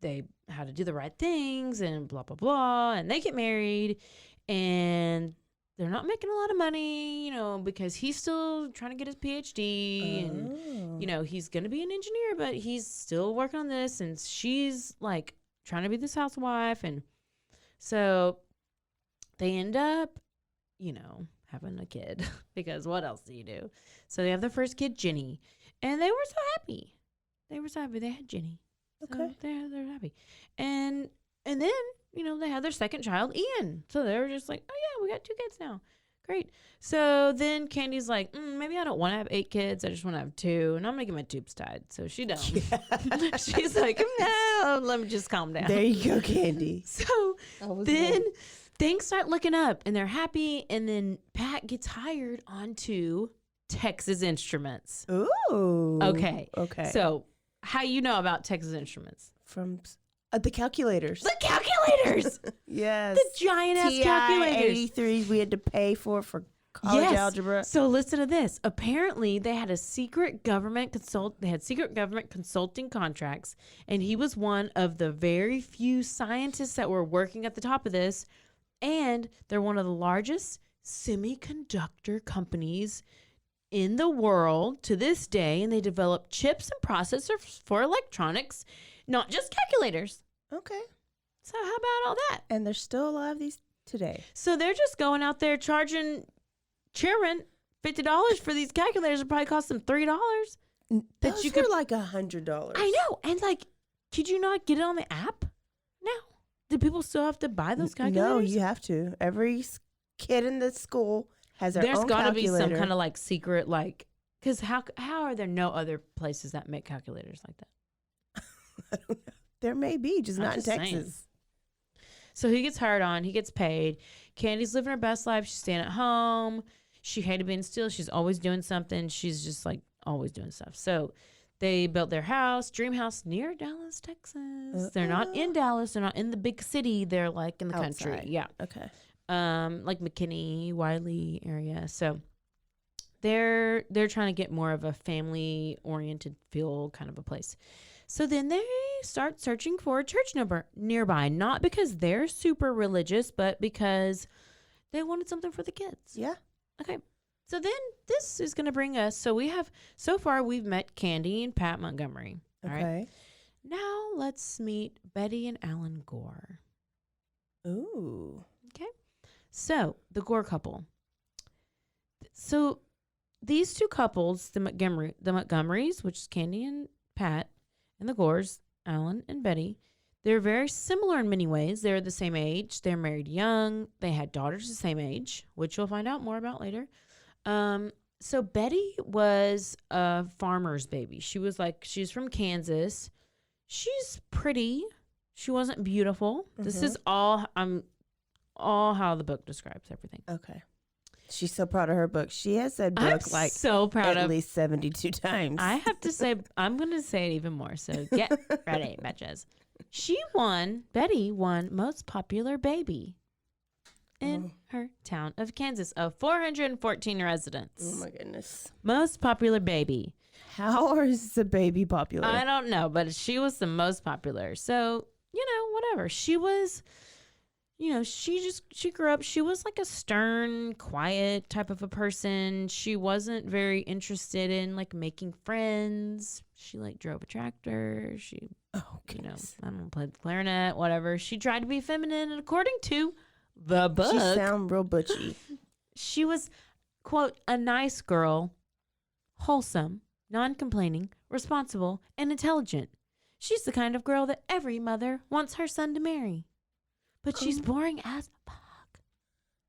to do the right things and blah, blah, blah. And they get married and they're not making a lot of money, because he's still trying to get his PhD and, he's going to be an engineer, but he's still working on this. And she's like trying to be this housewife. And so they end up, having a kid because what else do you do? So they have their first kid, Jenny, and they were so happy. They had Jenny. Okay. So they're happy. And then, they had their second child, Ian. So they were just like, oh, yeah, we got 2 kids now. Great. So then Candy's like, maybe I don't want to have 8 kids. I just want to have 2. And I'm going to get my tubes tied. So she don't. Yeah. She's like, no, let me just calm down. There you go, Candy. So then things start looking up and they're happy. And then Pat gets hired onto Texas Instruments. Ooh. Okay. So how you know about Texas Instruments? From the calculators. The calculators! Yes. The giant-ass calculators. 83s we had to pay for college algebra. So listen to this. Apparently, they had secret government consulting contracts, and he was one of the very few scientists that were working at the top of this, and they're one of the largest semiconductor companies in the world to this day, and they develop chips and processors for electronics, not just calculators. Okay. So how about all that? And they're still alive today. So they're just going out there charging children $50 for these calculators. It probably cost them $3. Those were like $100. I know. And could you not get it on the app now? Do people still have to buy those calculators? No, you have to. Every kid in the school has their own calculator. There's got to be some kind of secret, because how are there no other places that make calculators like that? I don't know. There may be, just not in Texas. Saying. So he gets hired on. He gets paid. Candy's living her best life. She's staying at home. She hated being still. She's always doing something. She's just always doing stuff. So they built their dream house near Dallas, Texas. They're not in Dallas. They're not in the big city. They're in the country. Yeah. Okay. McKinney, Wylie area. So they're trying to get more of a family oriented feel kind of a place. So then they start searching for a church nearby, not because they're super religious, but because they wanted something for the kids. Yeah. Okay. So then this is going to bring us. So we've met Candy and Pat Montgomery. All okay. Right? Now let's meet Betty and Alan Gore. Ooh. Okay. So the Gore couple. So these two couples, the Montgomerys, which is Candy and Pat, and the Gores, Alan and Betty, they're very similar in many ways. They're the same age. They're married young. They had daughters the same age, which you'll find out more about later. So Betty was a farmer's baby. She's from Kansas. She's pretty. She wasn't beautiful. Mm-hmm. This is all how the book describes everything. Okay. She's so proud of her book. She has said book so proud at least 72 times. I have to say, I'm going to say it even more. So get ready, bitches. Betty won most popular baby in her town of Kansas of 414 residents. Oh my goodness. Most popular baby. How is the baby popular? I don't know, but she was the most popular. So, whatever. She was, she grew up. She was like a stern, quiet type of a person. She wasn't very interested in like making friends. She like drove a tractor. She, I don't know, played the clarinet, whatever. She tried to be feminine, and according to the book, she sound real butchy. She was, quote, a nice girl, wholesome, non-complaining, responsible, and intelligent. She's the kind of girl that every mother wants her son to marry. But she's boring as fuck.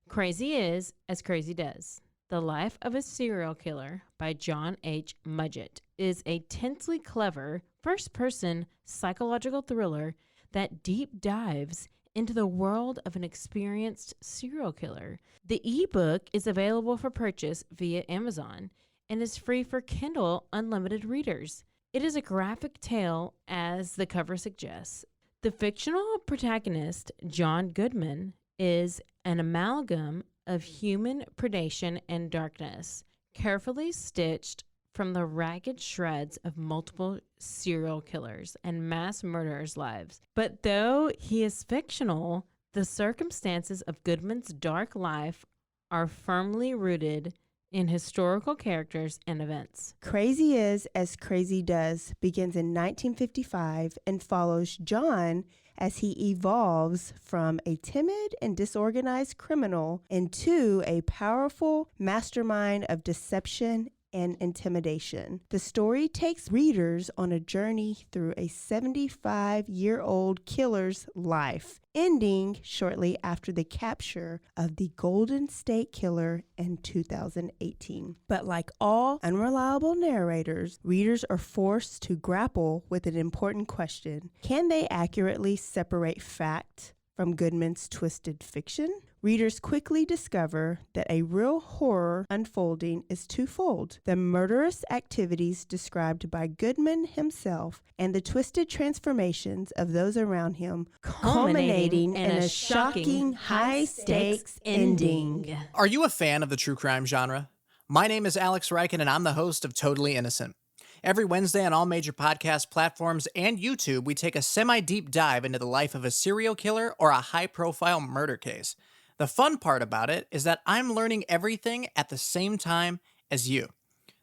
Crazy is as crazy does. The Life of a Serial Killer by John H. Mudgett is a tensely clever first-person psychological thriller that deep dives into the world of an experienced serial killer. The ebook is available for purchase via Amazon and is free for Kindle Unlimited readers. It is a graphic tale, as the cover suggests. The fictional protagonist, John Goodman, is an amalgam of human predation and darkness, carefully stitched from the ragged shreds of multiple serial killers and mass murderers' lives. But though he is fictional, the circumstances of Goodman's dark life are firmly rooted in historical characters and events. Crazy is as crazy does begins in 1955 and follows John as he evolves from a timid and disorganized criminal into a powerful mastermind of deception and intimidation. The story takes readers on a journey through a 75-year-old killer's life, ending shortly after the capture of the Golden State Killer in 2018. But like all unreliable narrators, readers are forced to grapple with an important question. Can they accurately separate fact from Goodman's twisted fiction? Readers quickly discover that a real horror unfolding is twofold: the murderous activities described by Goodman himself and the twisted transformations of those around him, culminating in a shocking, high-stakes ending. Are you a fan of the true crime genre? My name is Alex Reichen, and I'm the host of Totally Innocent. Every Wednesday on all major podcast platforms and YouTube, we take a semi-deep dive into the life of a serial killer or a high-profile murder case. The fun part about it is that I'm learning everything at the same time as you.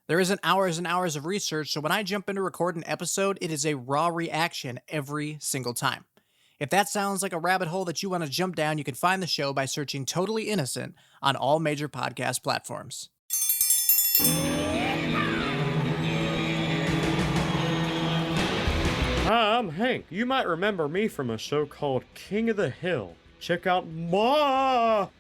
There isn't hours and hours of research, so when I jump in to record an episode, it is a raw reaction every single time. If that sounds like a rabbit hole that you want to jump down, you can find the show by searching Totally Innocent on all major podcast platforms. Hi, I'm Hank. You might remember me from a show called King of the Hill. Check out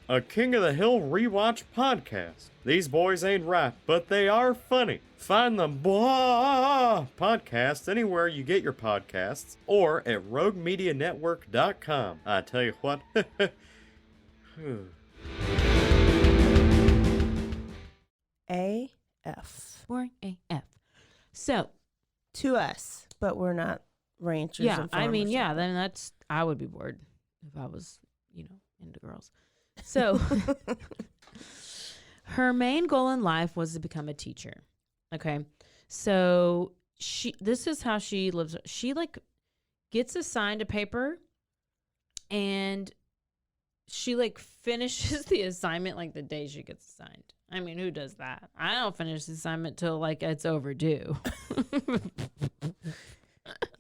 a King of the Hill rewatch podcast. These boys ain't right, but they are funny. Find the podcast anywhere you get your podcasts or at roguemedianetwork.com. I tell you what. AF. Boring AF. So, to us, but we're not ranchers. Yeah, and I mean, farmers. yeah, then I would be bored if I was, into girls. So, her main goal in life was to become a teacher. Okay. So, this is how she lives. She gets assigned a paper and she finishes the assignment the day she gets assigned. I mean, who does that? I don't finish the assignment till it's overdue.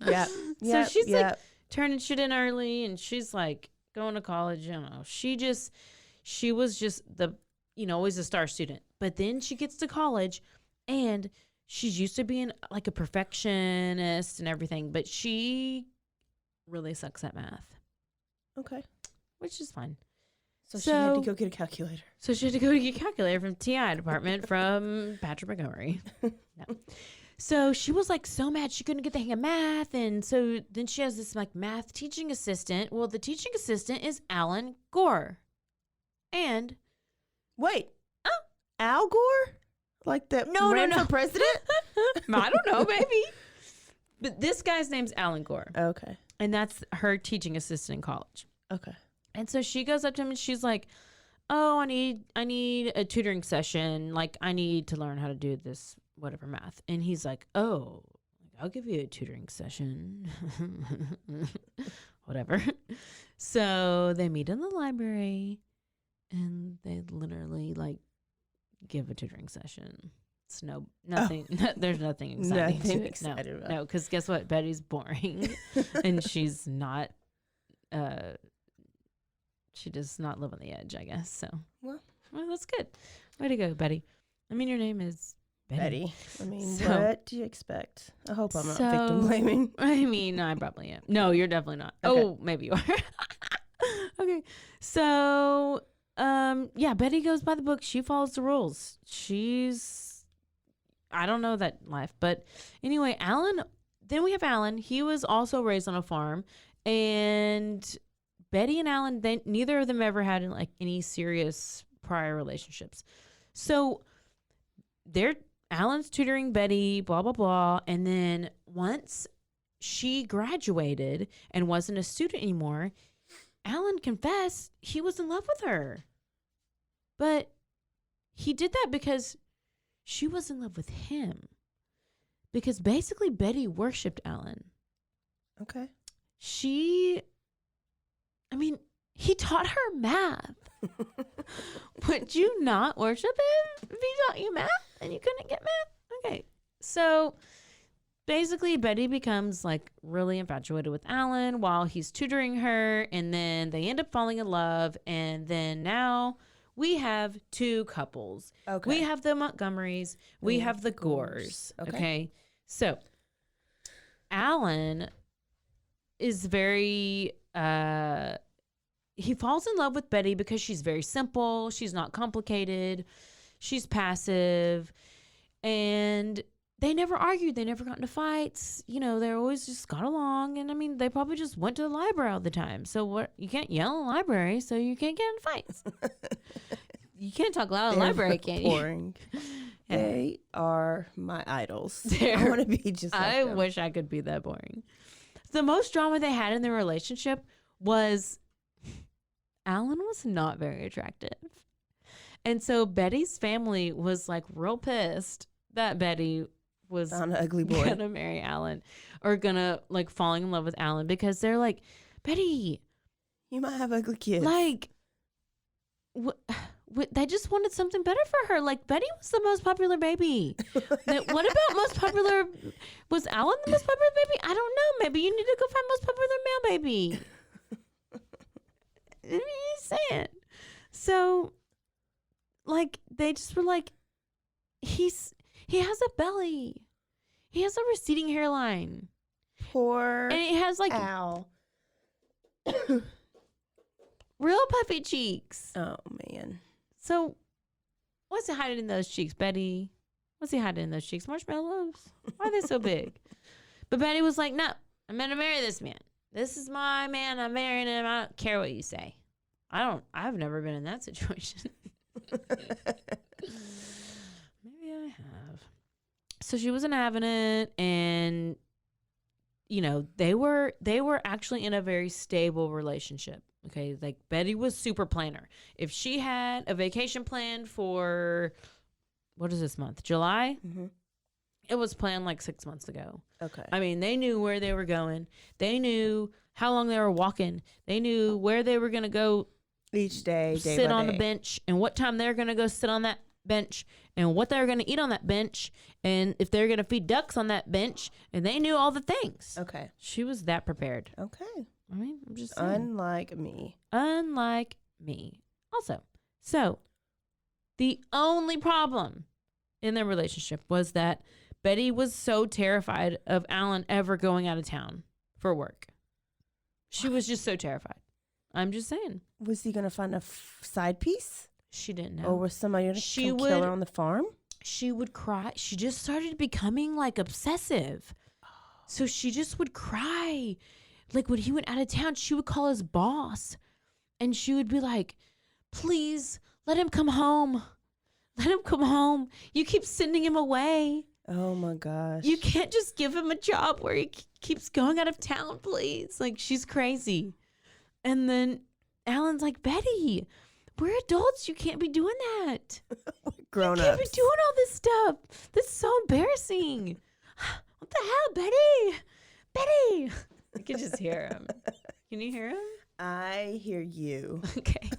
Yeah. So she's turning shit in early, and she's going to college. I don't know. She was just the, always a star student. But then she gets to college, and she's used to being a perfectionist and everything, but she really sucks at math. Okay. Which is fine. So she had to go get a calculator. So she had to go get a calculator from TI department from Patrick Montgomery. No. So she was so mad she couldn't get the hang of math. And so then she has this math teaching assistant. Well, the teaching assistant is Alan Gore. And wait. Al Gore? Like that ran for president? I don't know, maybe. But this guy's name's Alan Gore. Okay. And that's her teaching assistant in college. Okay. And so she goes up to him and she's like, oh, I need a tutoring session. Like, I need to learn how to do this, whatever, math. And he's like, oh, I'll give you a tutoring session. Whatever. So they meet in the library and they literally like give a tutoring session. It's nothing. There's nothing exciting to it. No, because guess what? Betty's boring and she's not, she does not live on the edge, I guess. So, well, that's good. Way to go, Betty. I mean, your name is Betty. I mean, what do you expect? I hope I'm not victim blaming. I mean, I probably am. No, you're definitely not. Okay. Oh, maybe you are. Okay. So, yeah, Betty goes by the book. She follows the rules. I don't know that life. But anyway, then we have Alan. He was also raised on a farm. And Betty and Alan, neither of them ever had like any serious prior relationships. So Alan's tutoring Betty, blah, blah, blah. And then once she graduated and wasn't a student anymore, Alan confessed he was in love with her. But he did that because she was in love with him. Because basically Betty worshipped Alan. Okay. He taught her math. Would you not worship him if he taught you math and you couldn't get math? Okay. So basically Betty becomes like really infatuated with Alan while he's tutoring her, and then they end up falling in love, and then now we have two couples. Okay. We have the Montgomerys, we have the Gores. Okay. So Alan is very he falls in love with Betty because she's very simple, she's not complicated, she's passive, and they never argued, they never got into fights, they always just got along. And I mean, they probably just went to the library all the time. So what, you can't yell in the library, so you can't get in fights. You can't talk loud in the library, can you? Boring. They are my idols. I want to be just like I them. wish I could be that boring. The most drama they had in their relationship was Alan was not very attractive. And so Betty's family was like real pissed that Betty was an ugly boy gonna marry Alan or gonna like falling in love with Alan, because they're like, Betty, you might have ugly kids. Like, they just wanted something better for her. Like, Betty was the most popular baby. What about most popular? Was Alan the most popular baby? I don't know. Maybe you need to go find most popular male baby. I mean, you're saying. So, like, they just were like, he has a belly. He has a receding hairline. Poor. And he has like Al. Real puffy cheeks. Oh man. So, what's he hiding in those cheeks, Betty? What's he hiding in those cheeks? Marshmallows? Why are they so big? But Betty was like, no, I'm going to marry this man. This is my man. I'm marrying him. I don't care what you say. I've never been in that situation. Maybe I have. So she wasn't having it, and they were actually in a very stable relationship. Okay, like Betty was super planner. If she had a vacation planned for, what is this month? July? Mm-hmm. It was planned like 6 months ago. Okay. I mean, they knew where they were going. They knew how long they were walking. They knew where they were going to go each day, sit on the bench, and what time they're going to go sit on that bench, and what they're going to eat on that bench, and if they're going to feed ducks on that bench, and they knew all the things. Okay. She was that prepared. Okay. I mean, I'm just saying. Unlike me. Also, so the only problem in their relationship was that Betty was so terrified of Alan ever going out of town for work. She was just so terrified. I'm just saying. Was he going to find a side piece? She didn't know. Or was somebody going to kill her on the farm? She would cry. She just started becoming like obsessive. So she just would cry. Like when he went out of town, she would call his boss and she would be like, please let him come home. Let him come home. You keep sending him away. Oh my gosh. You can't just give him a job where he keeps going out of town, please. Like, she's crazy. And then Alan's like, Betty, we're adults. You can't be doing that. Grown-ups. You can't be doing all this stuff. This is so embarrassing. What the hell, Betty? Betty. I can just hear him. Can you hear him? I hear you. Okay.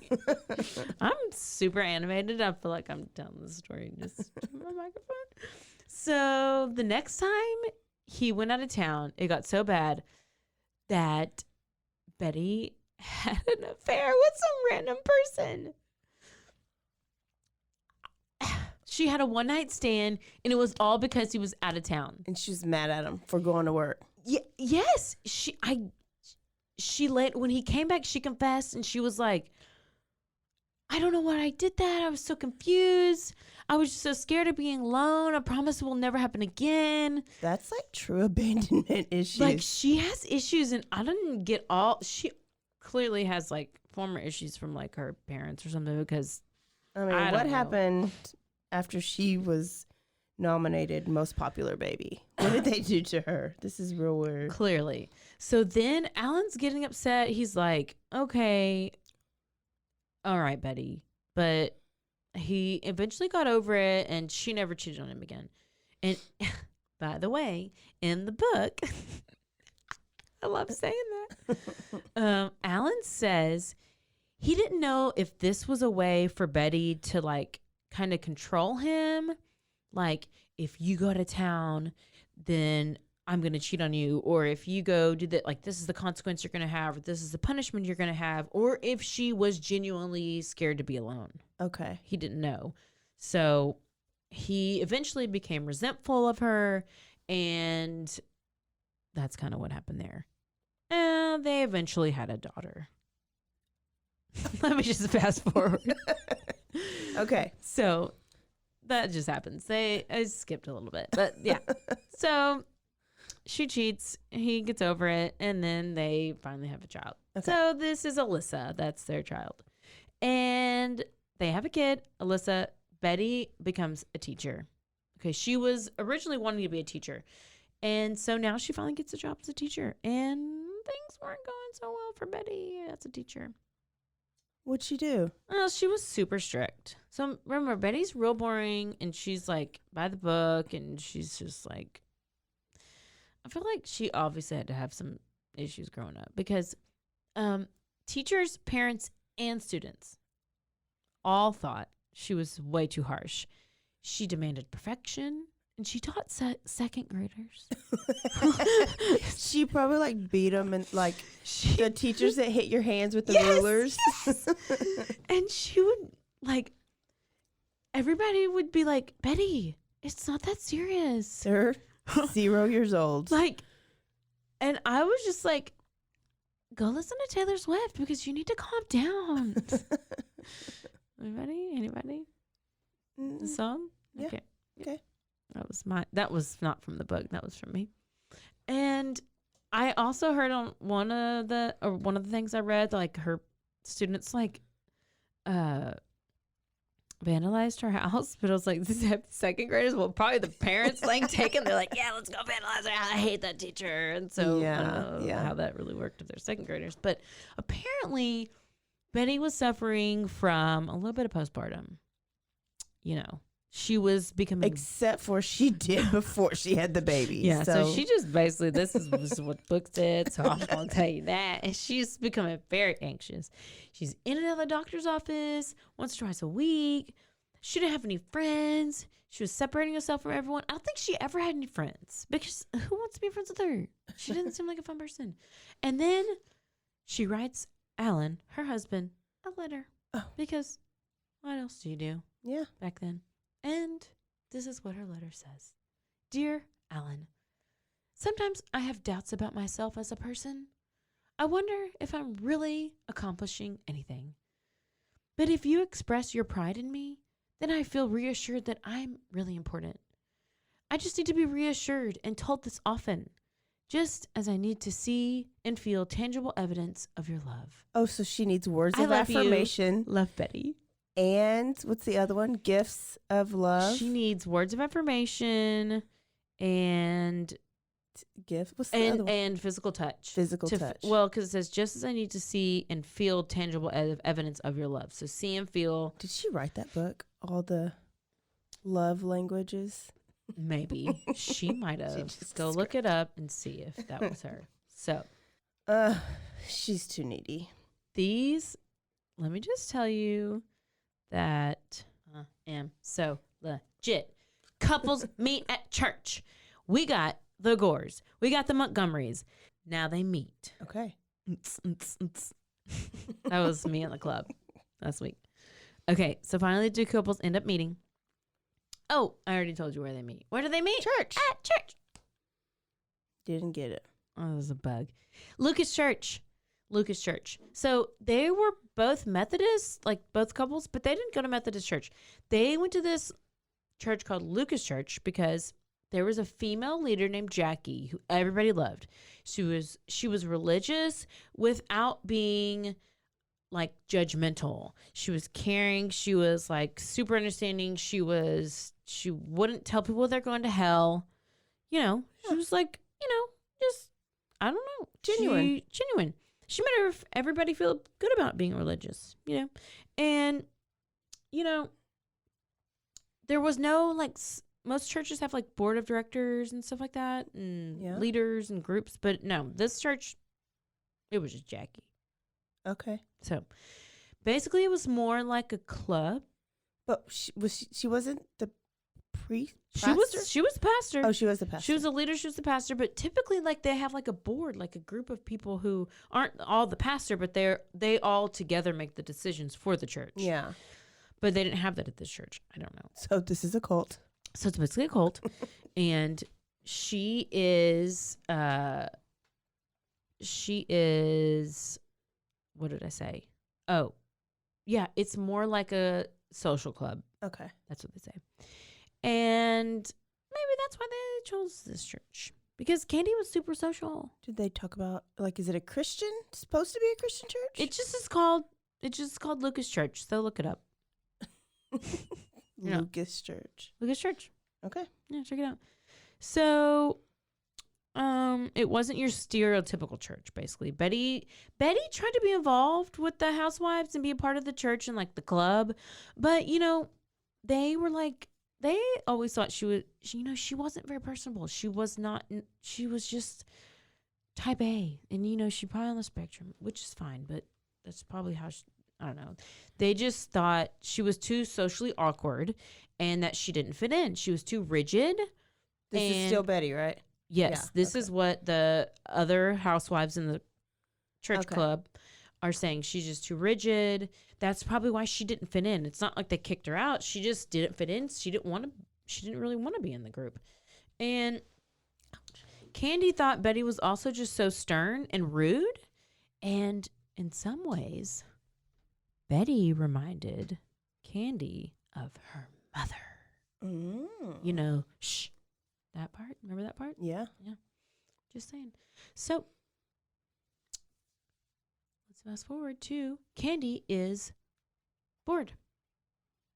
I'm super animated. I feel like I'm telling the story just to my microphone. So the next time he went out of town, it got so bad that Betty had an affair with some random person. She had a one-night stand, and it was all because he was out of town. And she was mad at him for going to work. Yes. When he came back, she confessed, and she was like, I don't know why I did that. I was so confused. I was just so scared of being alone. I promise it will never happen again. That's like true abandonment issues. Like, she has issues, and I didn't get all. She clearly has like former issues from like her parents or something, because I mean, what happened after she was nominated most popular baby? What did they do to her? This is real weird. Clearly. So then Alan's getting upset. He's like, okay, all right, Betty. But he eventually got over it, and she never cheated on him again. And by the way, in the book, I love saying that. Alan says he didn't know if this was a way for Betty to like kind of control him. Like, if you go to town, then I'm going to cheat on you. Or if you go do that, like, this is the consequence you're going to have, or this is the punishment you're going to have. Or if she was genuinely scared to be alone. Okay. He didn't know. So he eventually became resentful of her. And that's kind of what happened there. And they eventually had a daughter. Let me just fast forward. Okay. So that just happens. I skipped a little bit, but yeah. So she cheats, he gets over it, and then they finally have a child. Okay. So this is Alyssa. That's their child. And they have a kid, Alyssa. Betty becomes a teacher. Okay, she was originally wanting to be a teacher. And so now she finally gets a job as a teacher. And things weren't going so well for Betty as a teacher. What'd she do? Well, she was super strict. So remember, Betty's real boring, and she's like by the book, and she's just like, I feel like she obviously had to have some issues growing up, because teachers, parents, and students all thought she was way too harsh. She demanded perfection, and she taught second graders. She probably like beat them, and like the teachers that hit your hands with the rulers. Yes. And she would like, everybody would be like, Betty, it's not that serious. They're 0 years old. Like, and I was just like, go listen to Taylor Swift, because you need to calm down. Anybody? The song? Yeah. Okay. That was not from the book. That was from me. And I also heard on one of the things I read, like her students like vandalized her house, but it was like the second graders, well, probably the parents like taking, they're like, yeah, let's go vandalize her. I hate that teacher. And so I don't know how that really worked with their second graders. But apparently Betty was suffering from a little bit of postpartum. You know, she was becoming... Except for she did before she had the baby. Yeah, so she just basically, this is what books did, so I'm going to tell you that. And she's becoming very anxious. She's in and out of the doctor's office once or twice a week. She didn't have any friends. She was separating herself from everyone. I don't think she ever had any friends, because who wants to be friends with her? She didn't seem like a fun person. And then she writes Alan, her husband, a letter. Oh. Because what else do you do? Yeah. Back then. And this is what her letter says. Dear Alan, sometimes I have doubts about myself as a person. I wonder if I'm really accomplishing anything. But if you express your pride in me, then I feel reassured that I'm really important. I just need to be reassured and told this often, just as I need to see and feel tangible evidence of your love. Oh, so she needs words of affirmation. Love, Betty. And what's the other one? Gifts of love. She needs words of affirmation and gift. What's the other one? And physical touch. Physical touch. Well, because it says, just as I need to see and feel tangible evidence of your love. So see and feel. Did she write that book? All the love languages? Maybe. She might have. Go look it up and see if that was her. So. She's too needy. These, let me just tell you that I am so legit. Couples meet at church. We got the Gores. We got the Montgomerys. Now they meet. Okay. That was me in the club last week. Okay, so finally the two couples end up meeting. Oh, I already told you where they meet. Where do they meet? Church. At church. Didn't get it. Oh, that was a bug. Lucas Church. So they were both Methodists, like both couples, but they didn't go to Methodist church. They went to this church called Lucas Church because there was a female leader named Jackie who everybody loved. She was religious without being like judgmental. She was caring. She was like super understanding. She wouldn't tell people they're going to hell. She was like, just, I don't know. Genuine. She made everybody feel good about being religious, And, there was no, like, most churches have, like, board of directors and stuff like that, and leaders and groups. But, no, this church, it was just Jackie. Okay. So, basically, it was more like a club. But she wasn't the priest? She was the pastor. Oh, she was the pastor. She was a leader. She was the pastor. But typically, like, they have like a board, like a group of people who aren't all the pastor, but they all together make the decisions for the church. Yeah. But they didn't have that at this church. I don't know. So this is a cult. So it's basically a cult, and she is. What did I say? Oh, yeah. It's more like a social club. Okay. That's what they say. And maybe that's why they chose this church. Because Candy was super social. Did they talk about, like, is it supposed to be a Christian church? It's just called Lucas Church. So look it up. Lucas Church. Lucas Church. Okay. Yeah, check it out. So, it wasn't your stereotypical church, basically. Betty tried to be involved with the housewives and be a part of the church and, like, the club. But, they were like, they always thought she wasn't very personable. She was just type A. And, she's probably on the spectrum, which is fine, but that's probably how I don't know. They just thought she was too socially awkward and that she didn't fit in. She was too rigid. This is still Betty, right? Yes. Yeah, this is what the other housewives in the church club are saying. She's just too rigid. That's probably why she didn't fit in. It's not like they kicked her out. She just didn't fit in. She didn't really want to be in the group. And Candy thought Betty was also just so stern and rude. And in some ways, Betty reminded Candy of her mother. Shh. That part. Remember that part? Yeah. Yeah. Just saying. So, let's fast forward to Candy is bored.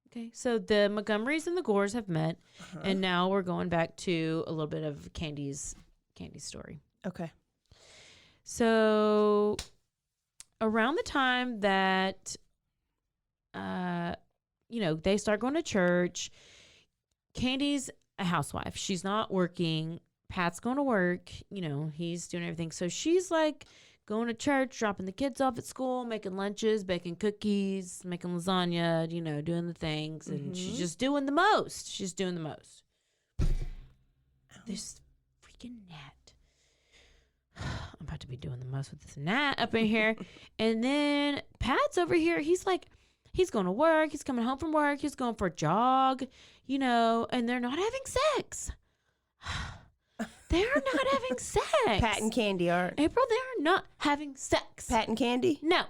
Okay. So, the Montgomerys and the Gores have met. And now we're going back to a little bit of Candy's story. Okay. So, around the time that they start going to church, Candy's a housewife. She's not working. Pat's going to work. He's doing everything. So she's like going to church, dropping the kids off at school, making lunches, baking cookies, making lasagna, doing the things. And she's just doing the most. She's doing the most. This freaking gnat. I'm about to be doing the most with this gnat up in here. And then Pat's over here. He's like, he's going to work. He's coming home from work. He's going for a jog, and they're not having sex. They're not having sex. Pat and Candy are. April, they are not having sex. Pat and Candy? No.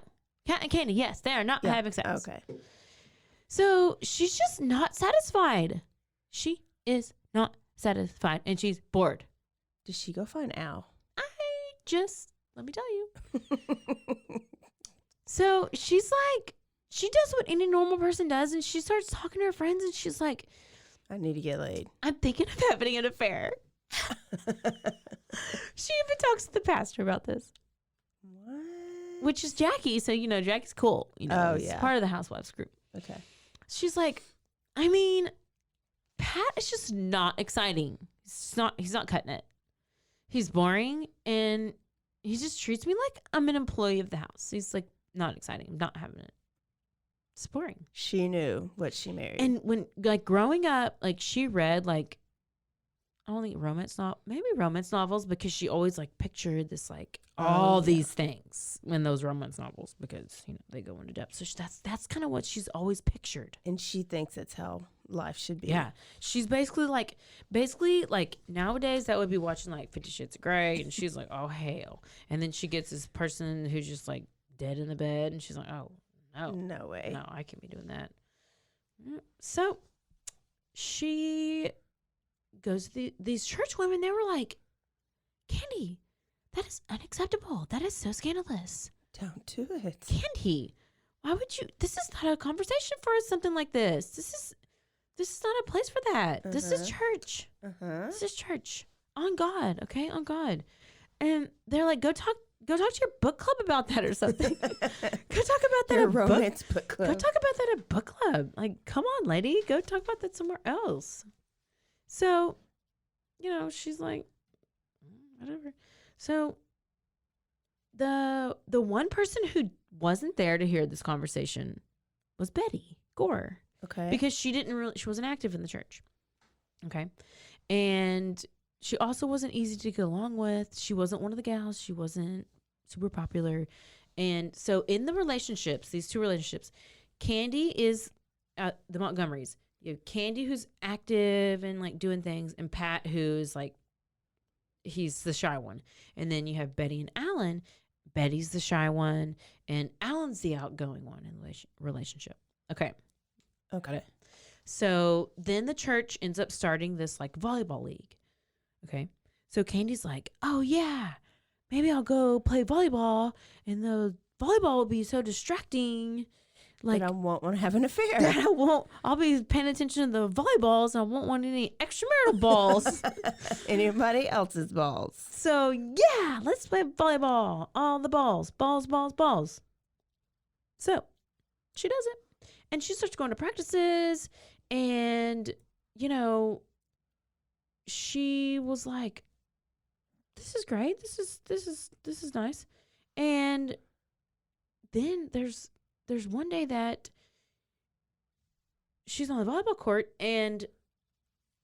Pat and Candy, yes, they are not having sex. Okay. So she's just not satisfied. She is not satisfied, and she's bored. Did she go find Al? Let me tell you. So she's she does what any normal person does, and she starts talking to her friends, and she's like, I need to get laid. I'm thinking of having an affair. She even talks to the pastor about this. What? Which is Jackie. So, Jackie's cool. He's part of the housewives group. Okay. She's like, I mean, Pat is just not exciting. He's not cutting it. He's boring, and he just treats me like I'm an employee of the house. He's like, not exciting. I'm not having it. It's boring. She knew what she married. And when, like, growing up, like, she read, like, I don't think maybe romance novels, because she always, like, pictured this, like, all these things in those romance novels, because, they go into depth. So that's kind of what she's always pictured. And she thinks it's how life should be. Yeah. She's basically like nowadays that would be watching, like, 50 Shades of Grey, and she's like, oh, hell. And then she gets this person who's just, like, dead in the bed, and she's like, oh, no. No way. No, I can't be doing that. So she goes to these church women. They were like, Candy, that is unacceptable. That is so scandalous. Don't do it. Candy, why would you? This is not a conversation for something like this. This is not a place for that. This is church. This is church. On God, okay? On God. And they're like, go talk to your book club about that or something. Go talk about that Your at romance book club. Go talk about that at book club. Like, come on, lady. Go talk about that somewhere else. So, she's like, whatever. So the one person who wasn't there to hear this conversation was Betty Gore. Okay. Because she wasn't active in the church. Okay. And she also wasn't easy to get along with. She wasn't one of the gals. She wasn't super popular. And so in the relationships, these two relationships, Candy is the Montgomerys. You have Candy, who's active and, like, doing things, and Pat, who's, like, he's the shy one. And then you have Betty and Alan. Betty's the shy one, and Alan's the outgoing one in the relationship. Okay. Okay. So then the church ends up starting this, like, volleyball league. Okay. So Candy's like, oh, yeah, maybe I'll go play volleyball, and the volleyball will be so distracting. Like, but I won't want to have an affair. That I'll be paying attention to the volleyballs, and I won't want any extramarital balls. Anybody else's balls. So, yeah, let's play volleyball. All the balls. Balls, balls, balls. So, she does it. And she starts going to practices, and, she was like, this is great. This is nice. And then there's one day that she's on the volleyball court, and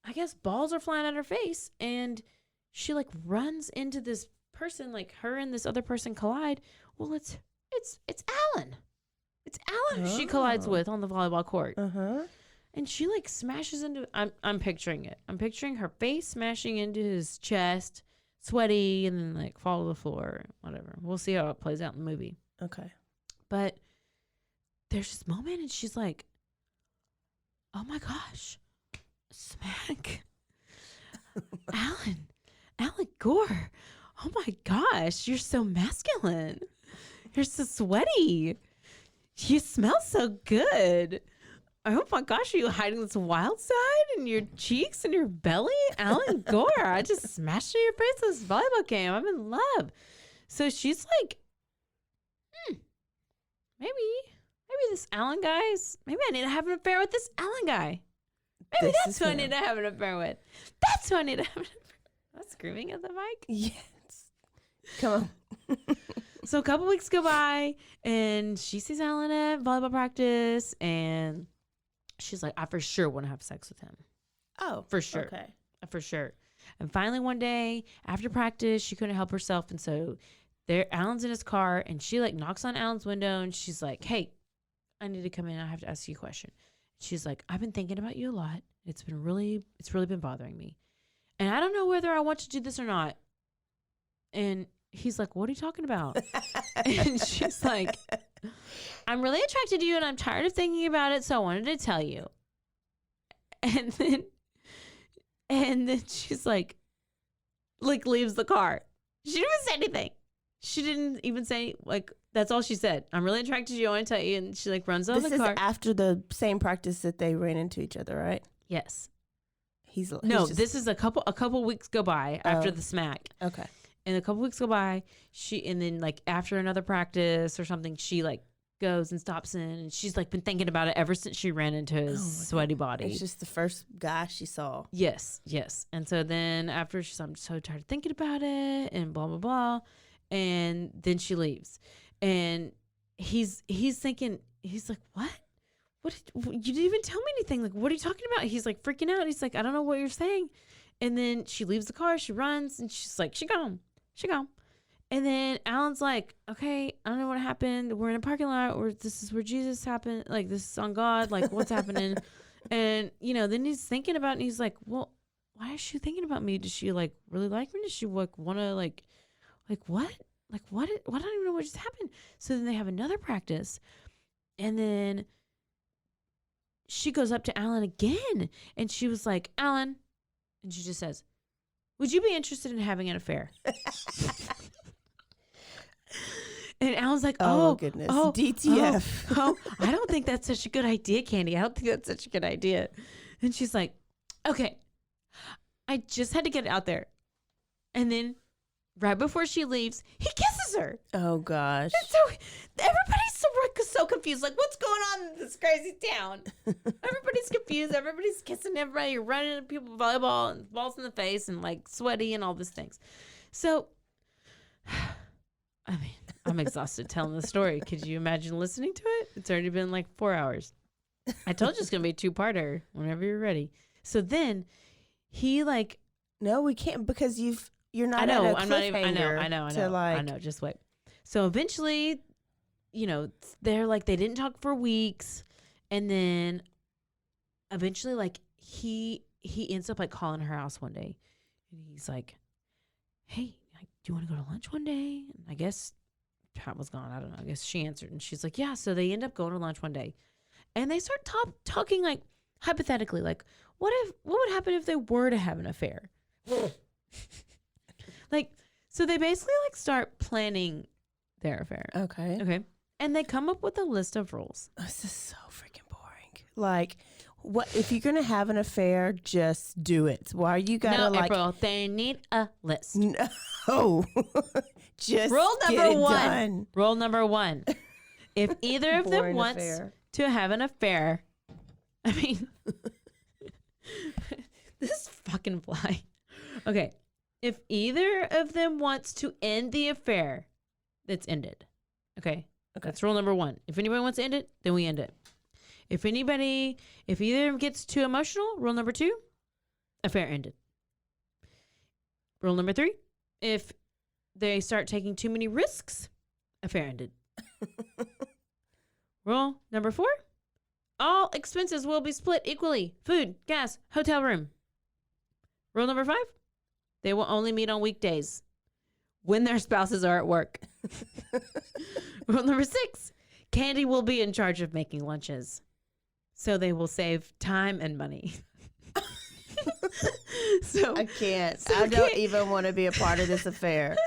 I guess balls are flying at her face, and she, like, runs into this person, like, her and this other person collide. Well, it's Alan. It's Alan who she collides with on the volleyball court. And she, like, smashes into, I'm picturing it. I'm picturing her face smashing into his chest, sweaty, and then, like, fall to the floor, whatever. We'll see how it plays out in the movie. Okay. But there's this moment, and she's like, oh my gosh, smack. Alan Gore. Oh my gosh, you're so masculine. You're so sweaty. You smell so good. Oh my gosh, are you hiding this wild side in your cheeks and your belly? Alan Gore, I just smashed in your face with this volleyball game. I'm in love. So she's like, maybe this Alan guy's, maybe I need to have an affair with this Alan guy. Maybe that's who I need to have an affair with. That's who I need to have an affair with. I'm screaming at the mic. Yes. Come on. So a couple weeks go by, and she sees Alan at volleyball practice, and she's like, I for sure want to have sex with him. Oh. For sure. Okay. For sure. And finally one day, after practice, she couldn't help herself, and so Alan's in his car, and she, like, knocks on Alan's window, and she's like, hey, I need to come in. I have to ask you a question. She's like, I've been thinking about you a lot. It's really been bothering me. And I don't know whether I want to do this or not. And he's like, what are you talking about? And she's like, I'm really attracted to you, and I'm tired of thinking about it, so I wanted to tell you. And then she's like leaves the car. She didn't even say anything. She didn't even say, like, That's all she said. I'm really attracted to you. I want to tell you. And she like runs off the car. This is after the same practice that they ran into each other, right? Yes. This is a couple weeks go by after the smack. Okay. And a couple weeks go by. And then like after another practice or something, she like goes and stops in, and she's like been thinking about it ever since she ran into his sweaty body. It's just the first guy she saw. Yes. And so then after I'm so tired of thinking about it and blah, blah, blah. And then she leaves. And he's thinking, he's like, what? You didn't even tell me anything. Like, what are you talking about? He's like freaking out. He's like, I don't know what you're saying. And then she leaves the car. She runs, and she's like, she gone. And then Alan's like, okay, I don't know what happened. We're in a parking lot, or this is where Jesus happened. Like, this is on God. Like, what's happening? And, then he's thinking about it, and he's like, well, why is she thinking about me? Does she, like, really like me? Does she, like, want to, like what? Like, what? I don't even know what just happened. So then they have another practice. And then she goes up to Alan again. And she was like, Alan. And she just says, would you be interested in having an affair? And Alan's like, oh goodness. DTF. I don't think that's such a good idea, Candy. I don't think that's such a good idea. And she's like, okay, I just had to get it out there. And then right before she leaves, he kisses her. Oh, gosh. And so everybody's so confused. Like, what's going on in this crazy town? Everybody's confused. Everybody's kissing everybody. You're running into people volleyball and balls in the face and, like, sweaty and all these things. So, I mean, I'm exhausted telling the story. Could you imagine listening to it? It's already been, like, 4 hours. I told you it's going to be a two-parter whenever you're ready. So then he, like... No, we can't because you're not. I know. I'm not even. I know. Just wait. So eventually, they're like they didn't talk for weeks, and then eventually, like he ends up like calling her house one day, and he's like, "Hey, do you want to go to lunch one day?" And I guess Pat was gone. I don't know. I guess she answered, and she's like, "Yeah." So they end up going to lunch one day, and they start talking like hypothetically, like what would happen if they were to have an affair. Like, so they basically like start planning their affair. Okay. And they come up with a list of rules. This is so freaking boring. Like, what if you're gonna have an affair? Just do it. Why you gotta April, they need a list. No, just rule number one. Done. Rule number one: if either of them wants to have an affair, I mean, this fucking fly. Okay. If either of them wants to end the affair, it's ended. Okay. That's rule number one. If anybody wants to end it, then we end it. If either of them gets too emotional, rule number 2, affair ended. Rule number 3, if they start taking too many risks, affair ended. Rule number 4, all expenses will be split equally. Food, gas, hotel room. Rule number 5, they will only meet on weekdays when their spouses are at work. Rule number 6, Candy will be in charge of making lunches, so they will save time and money. So I can't. I don't even want to be a part of this affair.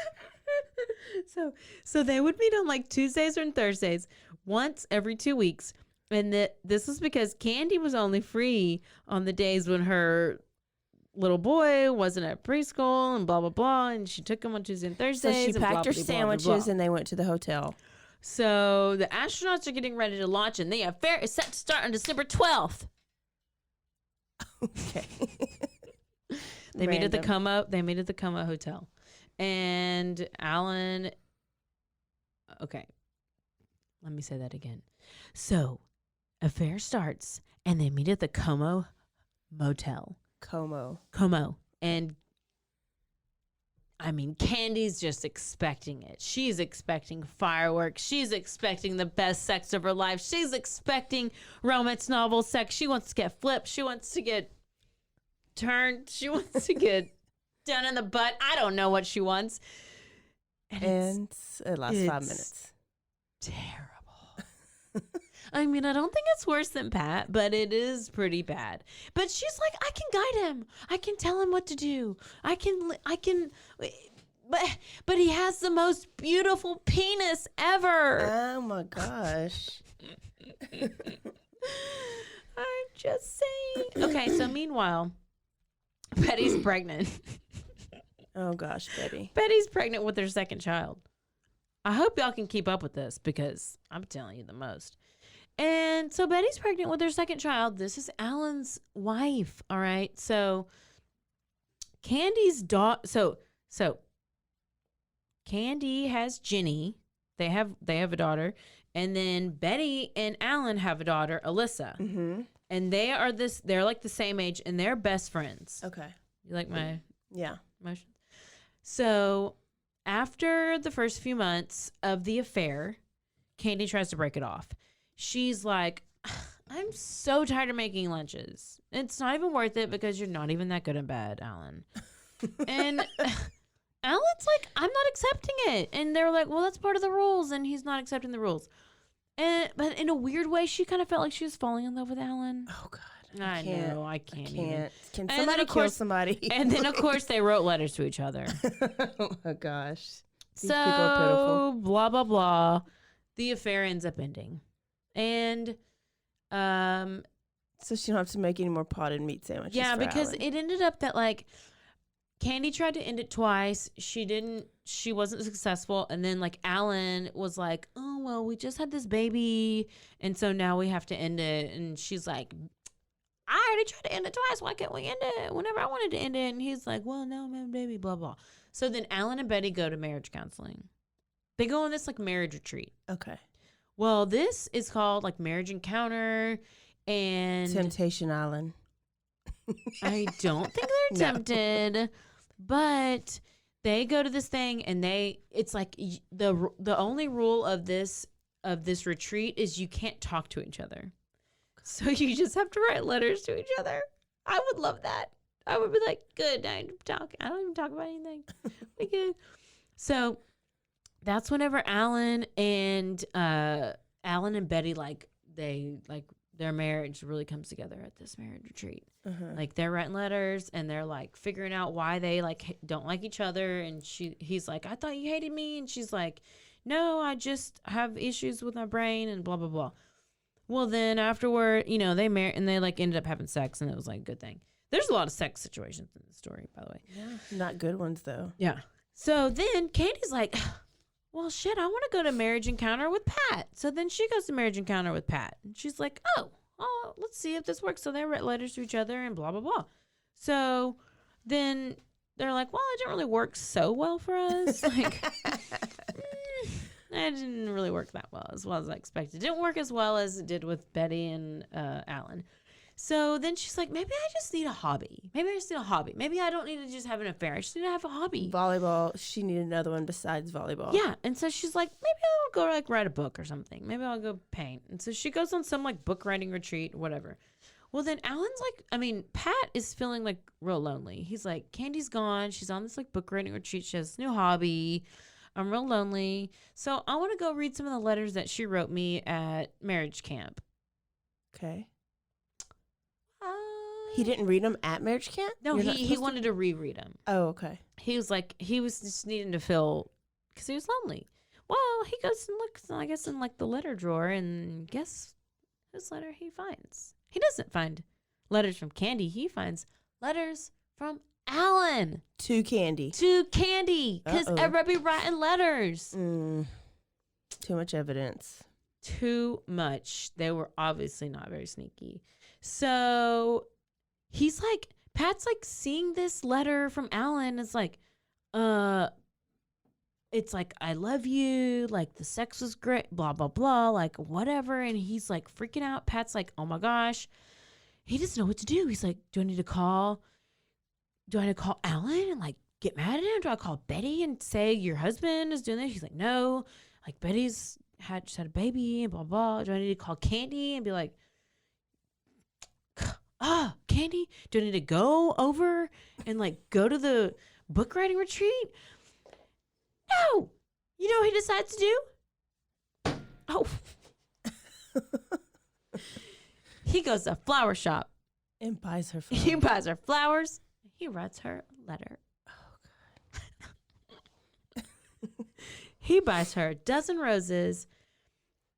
So they would meet on like Tuesdays and Thursdays once every 2 weeks. And this was because Candy was only free on the days when her little boy wasn't at preschool and blah, blah, blah. And she took him on Tuesdays and Thursdays. So she packed her sandwiches and they went to the hotel. So the astronauts are getting ready to launch, and the affair is set to start on December 12th. Okay. They meet at the Como Hotel. And Alan, okay, let me say that again. So affair starts, and they meet at the Como Motel. Como. And I mean, Candy's just expecting it. She's expecting fireworks. She's expecting the best sex of her life. She's expecting romance novel sex. She wants to get flipped. She wants to get turned. She wants to get done in the butt. I don't know what she wants. And it lasts 5 minutes. Terrible. I mean, I don't think it's worse than Pat, but it is pretty bad. But she's like, I can guide him. I can tell him what to do. I can but he has the most beautiful penis ever. Oh my gosh. I'm just saying. Okay, so meanwhile, Betty's pregnant. Oh gosh, Betty. Betty's pregnant with their second child. I hope y'all can keep up with this because I'm telling you the most. And so Betty's pregnant with her second child. This is Alan's wife. All right. So Candy's daughter. So Candy has Jenny. They have a daughter. And then Betty and Alan have a daughter, Alyssa. Mm-hmm. And they're like the same age and they're best friends. Okay. You like my emotions? So after the first few months of the affair, Candy tries to break it off. She's like, I'm so tired of making lunches. It's not even worth it because you're not even that good in bed, Alan. And Alan's like, I'm not accepting it. And they're like, well, that's part of the rules. And he's not accepting the rules. But in a weird way, she kind of felt like she was falling in love with Alan. Oh, God. I know. I can't. Even. Can somebody kill somebody? And then, of course, they wrote letters to each other. Oh, my gosh. These so, people are pitiful. Blah, blah, blah. The affair ends up ending. And, so she don't have to make any more potted meat sandwiches. yeah, for because Alan. it ended up that, like, Candy tried to end it twice. She wasn't successful. And then, like, Alan was like, oh, well, we just had this baby. And so now we have to end it. And she's like, I already tried to end it twice. Why can't we end it whenever I wanted to end it? And he's like, well, no, man, baby, blah, blah. So then Alan and Betty go to marriage counseling. They go on this, like, marriage retreat. Okay. Well, this is called, like, Marriage Encounter and Temptation Island. I don't think they're tempted, but they go to this thing and it's like the only rule of this retreat is you can't talk to each other. So you just have to write letters to each other. I would love that. I would be like, good, I don't even talk about anything. We good. So that's whenever Alan and Betty their marriage really comes together at this marriage retreat. Uh-huh. Like they're writing letters and they're like figuring out why they like don't like each other. And he's like, I thought you hated me. And she's like, no, I just have issues with my brain and blah, blah, blah. Well, then afterward, they married and they like ended up having sex and it was like a good thing. There's a lot of sex situations in the story, by the way. Yeah. Not good ones though. Yeah. So then Candy's like, well, shit, I want to go to Marriage Encounter with Pat. So then she goes to Marriage Encounter with Pat. And she's like, oh, let's see if this works. So they write letters to each other and blah, blah, blah. So then they're like, well, it didn't really work so well for us. Like, it didn't really work that well as I expected. It didn't work as well as it did with Betty and Alan. So then she's like, maybe I just need a hobby. Maybe I don't need to just have an affair. I just need to have a hobby. Volleyball. She needed another one besides volleyball. Yeah. And so she's like, maybe I'll go like write a book or something. Maybe I'll go paint. And so she goes on some like book writing retreat or whatever. Well, then Alan's like, Pat is feeling like real lonely. He's like, Candy's gone. She's on this like book writing retreat. She has this new hobby. I'm real lonely. So I want to go read some of the letters that she wrote me at marriage camp. Okay. He didn't read them at marriage camp? No, he wanted to reread them. Oh, okay. He was just needing to feel, because he was lonely. Well, he goes and looks, I guess, in like the letter drawer and guess whose letter he finds. He doesn't find letters from Candy. He finds letters from Alan. To Candy. Because everybody be writing letters. Too much evidence. Too much. They were obviously not very sneaky. So he's like, Pat's like seeing this letter from Alan. It's like, I love you. Like the sex was great, blah, blah, blah, like whatever. And he's like freaking out. Pat's like, oh my gosh. He doesn't know what to do. He's like, do I need to call Alan and like get mad at him? Do I call Betty and say your husband is doing this? He's like, no, like Betty's just had a baby and blah, blah. Do I need to call Candy and be like, Candy, do I need to go over and like go to the book writing retreat? No. You know what he decides to do? Oh. He goes to a flower shop. And buys her flowers. He buys her flowers. He writes her a letter. Oh, God. He buys her a dozen roses,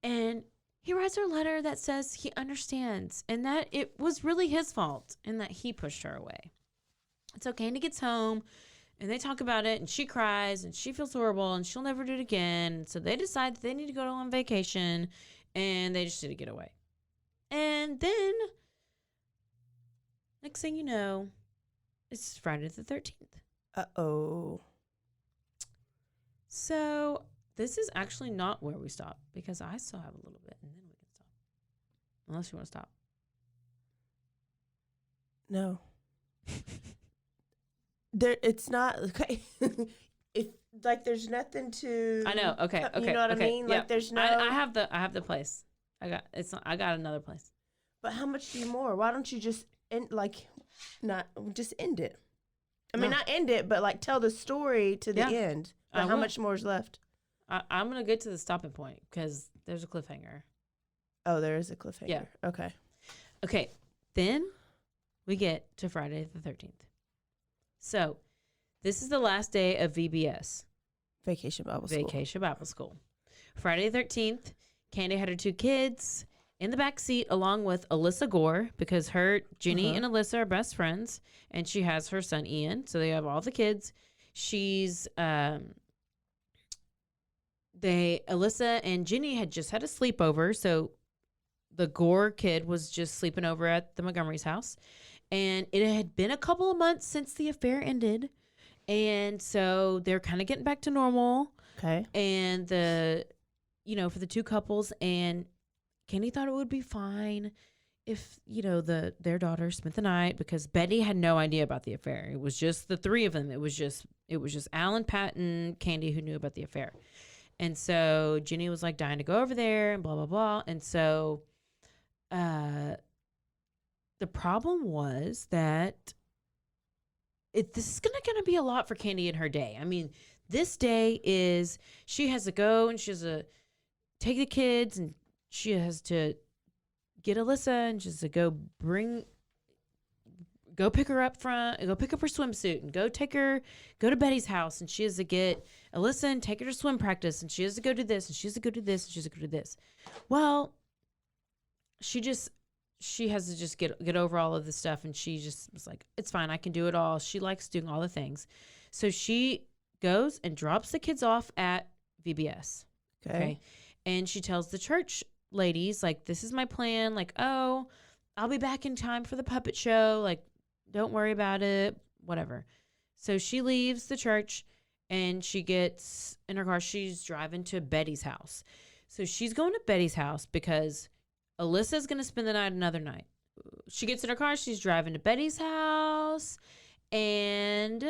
and he writes her a letter that says he understands and that it was really his fault and that he pushed her away. So Candy gets home, and they talk about it, and she cries, and she feels horrible, and she'll never do it again. So they decide that they need to go on vacation, and they just need to get away. And then, next thing you know, it's Friday the 13th. Uh-oh. So this is actually not where we stop, because I still have a little bit, and then we can stop. Unless you want to stop. No. It's not okay. If like there's nothing to. I know. Okay. You know what I mean? Yeah. Like there's no. I have the place. I got another place. But how much do you more? Why don't you just end just end it? I mean, not end it, but like tell the story to the end. But how much more is left? I'm gonna get to the stopping point because there's a cliffhanger. Oh, there is a cliffhanger. Yeah. Okay. Okay. Then we get to Friday the 13th. So this is the last day of VBS. Vacation Bible School. Friday the 13th, Candy had her 2 kids in the back seat along with Alyssa Gore, because Ginny and Alyssa are best friends, and she has her son Ian. So they have all the kids. Alyssa and Ginny had just had a sleepover, so the Gore kid was just sleeping over at the Montgomery's house. And it had been a couple of months since the affair ended. And so they're kind of getting back to normal. Okay. And for the 2 couples, and Candy thought it would be fine if, their daughter spent the night, because Betty had no idea about the affair. It was just the 3 of them. It was just Alan, Pat, and Candy who knew about the affair. And so Ginny was like dying to go over there and blah, blah, blah. And so, the problem was that this is gonna be a lot for Candy in her day. I mean, this day is she has to go and she has to take the kids, and she has to get Alyssa, and she has to go pick her up go pick up her swimsuit, and go to Betty's house, and she has to get Alyssa and take her to swim practice, and she has to go do this, and she has to go do this, and she has to go do this. Well, she has to just get over all of this stuff, and she just was like, it's fine, I can do it all. She likes doing all the things. So she goes and drops the kids off at VBS. Okay. And she tells the church ladies, like, this is my plan. Like, oh, I'll be back in time for the puppet show. Like, don't worry about it. Whatever. So she leaves the church, and she gets in her car. She's driving to Betty's house. So she's going to Betty's house because Alyssa's going to spend the night another night. She gets in her car. She's driving to Betty's house, and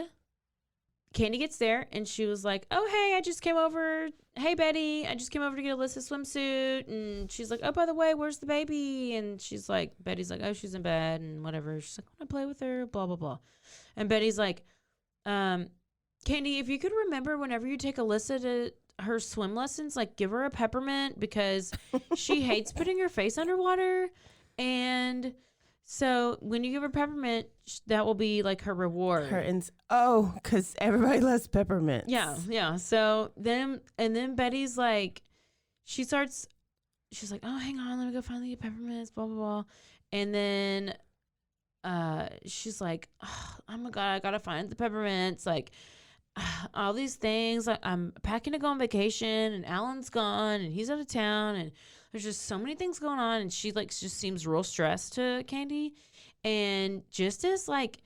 Candy gets there, and she was like, oh, hey, I just came over. Hey, Betty, I just came over to get Alyssa's swimsuit. And she's like, oh, by the way, where's the baby? And she's like, Betty's like, oh, she's in bed and whatever. She's like, I want to play with her, blah, blah, blah. And Betty's like, Candy, if you could remember whenever you take Alyssa to her swim lessons, like, give her a peppermint, because she hates putting her face underwater. And so when you give her peppermint, that will be like her reward. Because everybody loves peppermints. Yeah. So then Betty's like, she's like, oh, hang on, let me go find the peppermints, blah, blah, blah. And then she's like, oh my God, I gotta find the peppermints. Like, all these things. Like, I'm packing to go on vacation, and Alan's gone, and he's out of town, and there's just so many things going on. And she just seems real stressed to Candy. And just as like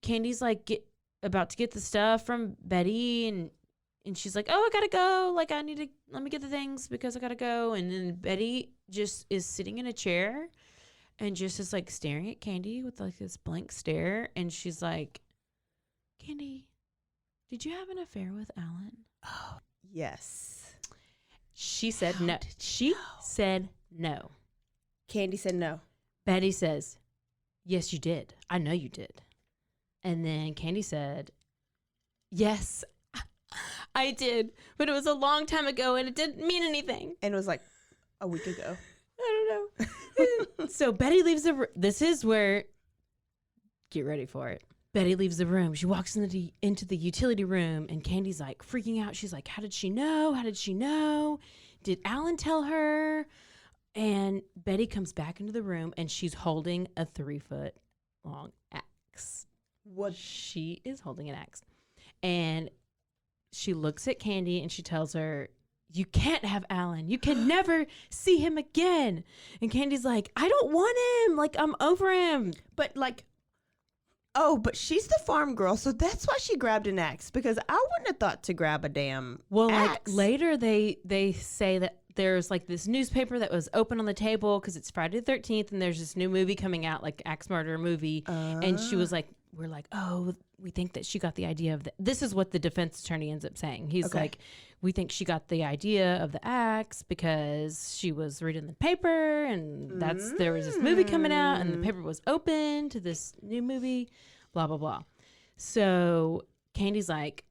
Candy's like about to get the stuff from Betty, and she's like, oh, I gotta go. Like, let me get the things because I gotta go. And then Betty just is sitting in a chair and just is like staring at Candy with like this blank stare. And she's like, Candy, did you have an affair with Alan? Oh, yes. She said no. She said no. Candy said no. Betty says, yes, you did. I know you did. And then Candy said, yes, I did. But it was a long time ago, and it didn't mean anything. And it was like a week ago. I don't know. So Betty leaves the room. This is where, get ready for it. Betty leaves the room. She walks into the utility room, and Candy's like freaking out. She's like, how did she know? How did she know? Did Alan tell her? And Betty comes back into the room, and she's holding a 3-foot long axe. What? She is holding an axe. And she looks at Candy, and she tells her, you can't have Alan. You can never see him again. And Candy's like, I don't want him. Like, I'm over him. But like, oh, but she's the farm girl, so that's why she grabbed an axe, because I wouldn't have thought to grab a damn axe. Like later they say that there's like this newspaper that was open on the table because it's Friday the 13th, and there's this new movie coming out, like Axe Murder movie. And she was like, we're like, oh, we think that she got the idea of this is what the defense attorney ends up saying. He's like, we think she got the idea of the axe because she was reading the paper, and there was this movie coming out, and the paper was open to this new movie, blah blah blah. So Candy's like,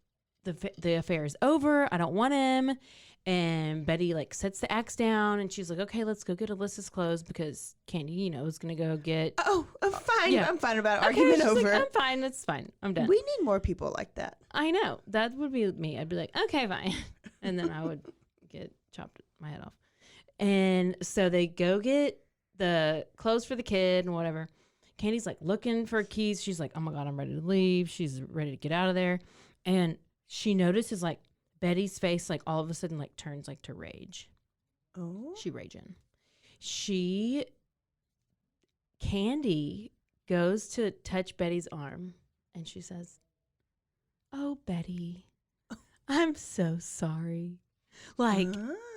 the affair is over. I don't want him. And Betty like sets the axe down, and she's like, okay, let's go get Alyssa's clothes, because Candy, is going to go get. Oh, I'm fine. Yeah. I'm fine about Okay, argument she's over. like, I'm fine. It's fine. I'm done. We need more people like that. I know. That would be me. I'd be like, okay, fine. And then I would get chopped my head off. And so they go get the clothes for the kid and whatever. Candy's like looking for keys. She's like, oh my God, I'm ready to leave. She's ready to get out of there. And she notices like Betty's face, like all of a sudden, like turns like to rage. Oh. She raging. Candy goes to touch Betty's arm, and she says, oh, Betty, I'm so sorry. Like,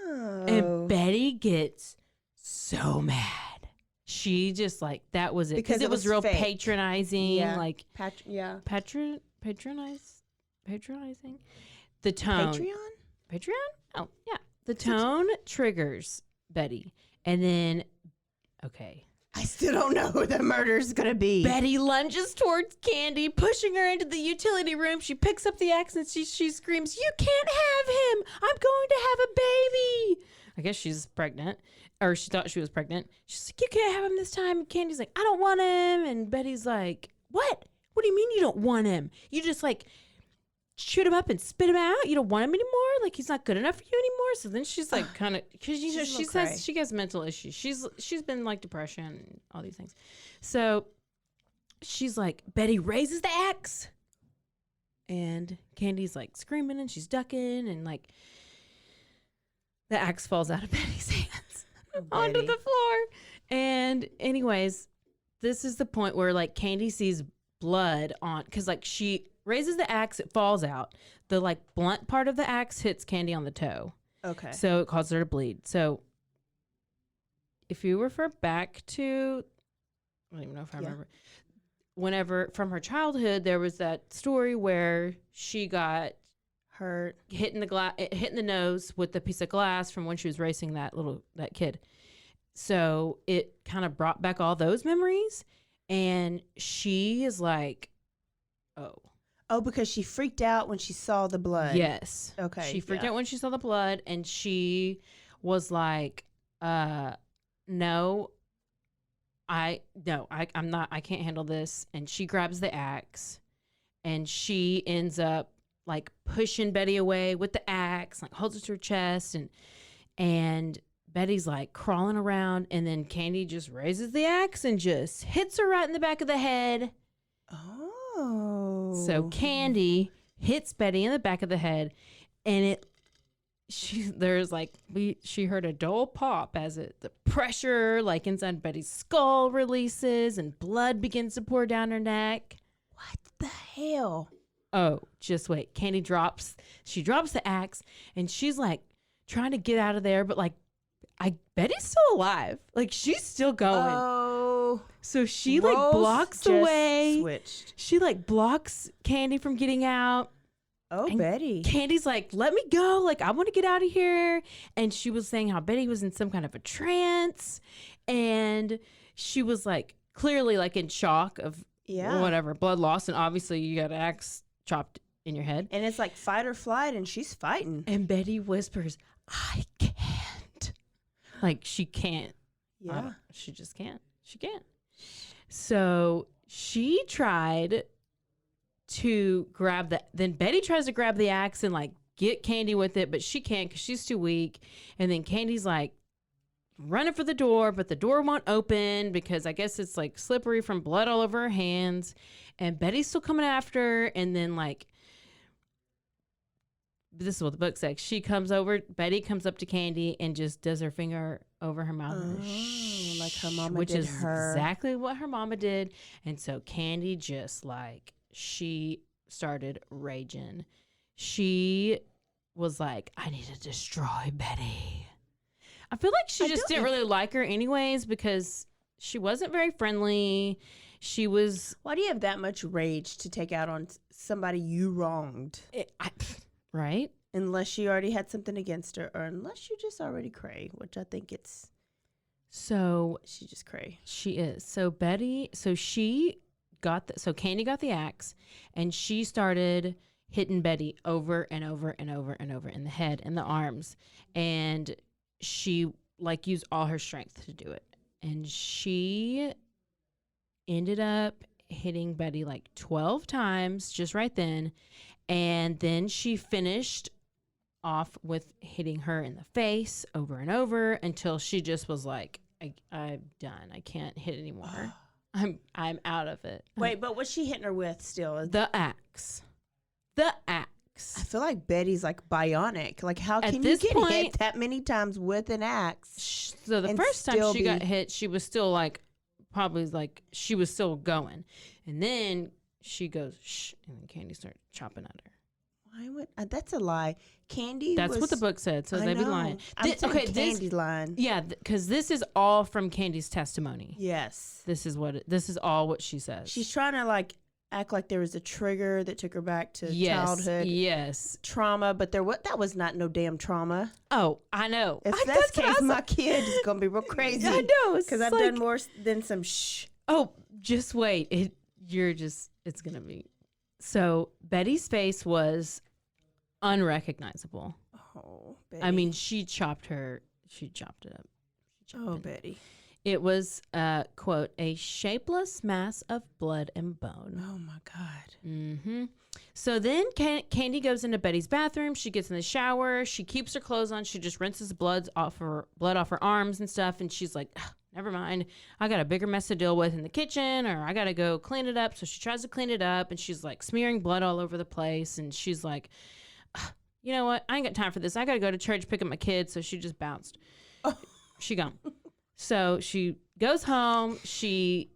and Betty gets so mad. She just like, that was it. Because it was real fake. Patronizing. Yeah. Like, patronizing. The tone. Patreon? Oh, yeah. The tone triggers Betty. And then, okay. I still don't know who the murder's going to be. Betty lunges towards Candy, pushing her into the utility room. She picks up the axe and she screams, you can't have him. I'm going to have a baby. I guess she's pregnant, or she thought she was pregnant. She's like, you can't have him this time. And Candy's like, I don't want him. And Betty's like, what? What do you mean you don't want him? You just like shoot him up and spit him out? You don't want him anymore? Like, he's not good enough for you anymore? So then she's like kind of, because she says she has mental issues. She's been like depression and all these things. So she's like, Betty raises the axe, and Candy's like screaming, and she's ducking, and like the axe falls out of Betty's hands onto the floor. And anyways, this is the point where like Candy sees blood on, because like she raises the axe, it falls out. The like blunt part of the axe hits Candy on the toe. Okay. So it causes her to bleed. So if you refer back to, I don't even know if I remember, whenever from her childhood, there was that story where she got hurt, hitting the nose with a piece of glass from when she was racing that kid. So it kind of brought back all those memories, and she is like, oh, because she freaked out when she saw the blood. Yes. Okay. She freaked out when she saw the blood, and she was like, I'm not, I can't handle this. And she grabs the axe, and she ends up like pushing Betty away with the axe, like holds it to her chest, and Betty's like crawling around, and then Candy just raises the axe and just hits her right in the back of the head. Oh. So Candy hits Betty in the back of the head, and she heard a dull pop as the pressure like inside Betty's skull releases, and blood begins to pour down her neck. What the hell? Oh, just wait. Candy drops the axe, and she's like trying to get out of there, but like Betty's still alive. Like, she's still going. Oh. So she like blocks the way. Switched. She like blocks Candy from getting out. Oh, and Betty. Candy's like, let me go. Like, I want to get out of here. And she was saying how Betty was in some kind of a trance. And she was like clearly like in shock of whatever, blood loss. And obviously you got an axe chopped in your head. And it's like fight or flight, and she's fighting. And Betty whispers, I can't. Like, she can't. Yeah. She just can't. She can't. So she tried to grab then Betty tries to grab the axe and like get Candy with it, but she can't because she's too weak. And then Candy's like running for the door, but the door won't open because I guess it's like slippery from blood all over her hands. And Betty's still coming after. And then like, this is what the book says. Betty comes up to Candy and just does her finger over her mouth. Like her mama which did is her. exactly what her mama did. And so Candy just like, she started raging. She was like, I need to destroy Betty. I feel like she just didn't really like her anyways because she wasn't very friendly. She was... Why do you have that much rage to take out on somebody you wronged? Right? Unless she already had something against her, or unless you just already cray, which I think it's... So... She just cray. She is. So Betty... So she got... So Candy got the axe, and she started hitting Betty over and over and over and over in the head and the arms. And she, like, used all her strength to do it. And she ended up hitting Betty, like, 12 times just right then. And then she finished off with hitting her in the face over and over until she just was like, I'm done. I can't hit anymore. I'm out of it. Wait, but what's she hitting her with still? The axe. The axe. I feel like Betty's like bionic. Like, how can you get hit that many times with an axe? So the first time she got hit, she was still like, probably like, she was still going. And then she goes, shh, and then Candy started chopping at her. Why would that's a lie? Candy. That's what the book said. So they'd be lying. Okay, Candy's lying. Yeah, because this is all from Candy's testimony. Yes, this is all what she says. She's trying to like act like there was a trigger that took her back to childhood. Yes, trauma, but that was not no damn trauma. Oh, I know. If that's the case, my kid is gonna be real crazy. I know, because I've done more than some shh. Oh, just wait. It's gonna be. So Betty's face was unrecognizable. Oh, Betty. I mean, she chopped it up. Betty. It was, quote, a shapeless mass of blood and bone. Oh, my God. Mm-hmm. So then Candy goes into Betty's bathroom. She gets in the shower. She keeps her clothes on. She just rinses blood off her arms and stuff. And she's like, never mind. I got a bigger mess to deal with in the kitchen, or I got to go clean it up. So she tries to clean it up, and she's like smearing blood all over the place. And she's like, you know what? I ain't got time for this. I got to go to church, pick up my kids. So she just bounced. Oh. She gone. So she goes home. She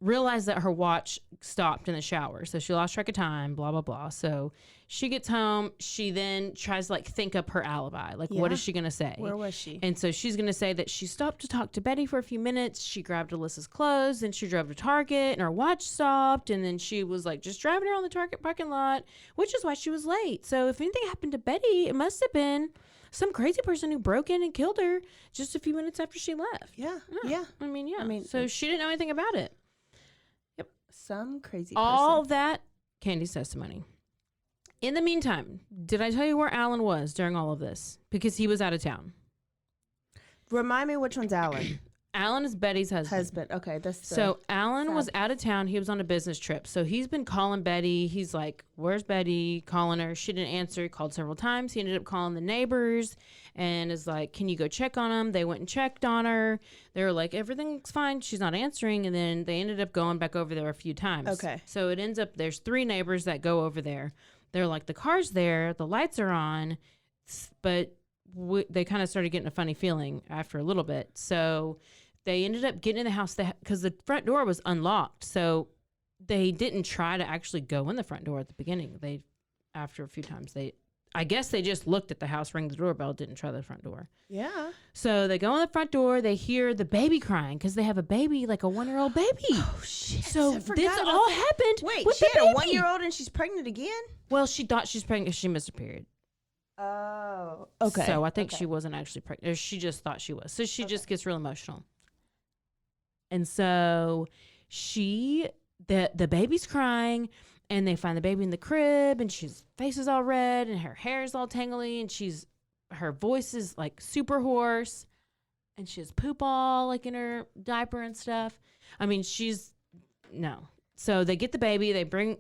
realized that her watch stopped in the shower. So she lost track of time, blah, blah, blah. So she gets home. She then tries to like think up her alibi. Like, what is she going to say? Where was she? And so she's going to say that she stopped to talk to Betty for a few minutes. She grabbed Alyssa's clothes. Then she drove to Target and her watch stopped. And then she was like just driving around the Target parking lot, which is why she was late. So if anything happened to Betty, it must have been some crazy person who broke in and killed her just a few minutes after she left. Yeah. I mean, so she didn't know anything about it. Yep. Some crazy All person. that, Candy's testimony. In the meantime, did I tell you where Alan was during all of this? Because he was out of town. Remind me which one's Alan. Alan is Betty's husband. Okay, so Alan was out of town. He was on a business trip. So he's been calling Betty. He's like, where's Betty? Calling her. She didn't answer. He called several times. He ended up calling the neighbors and is like, can you go check on him? They went and checked on her. They were like, everything's fine. She's not answering. And then they ended up going back over there a few times. Okay. So it ends up, there's 3 neighbors that go over there. They're like, the car's there. The lights are on. But they kind of started getting a funny feeling after a little bit. So they ended up getting in the house because the front door was unlocked. So they didn't try to actually go in the front door at the beginning. After a few times, I guess they just looked at the house, rang the doorbell, didn't try the front door. Yeah. So they go in the front door. They hear the baby crying because they have a baby, like a 1-year-old baby. Oh, shit. So this all happened. Wait, with she the had baby. a 1-year-old and she's pregnant again? Well, she thought she's pregnant because she missed her period. Oh, okay. So I think she wasn't actually pregnant. Or she just thought she was. So she just gets real emotional. And so the baby's crying, and they find the baby in the crib, and she's face is all red, and her hair is all tangly, and her voice is like super hoarse, and she has poop all like in her diaper and stuff. I mean, no. So they get the baby, they bring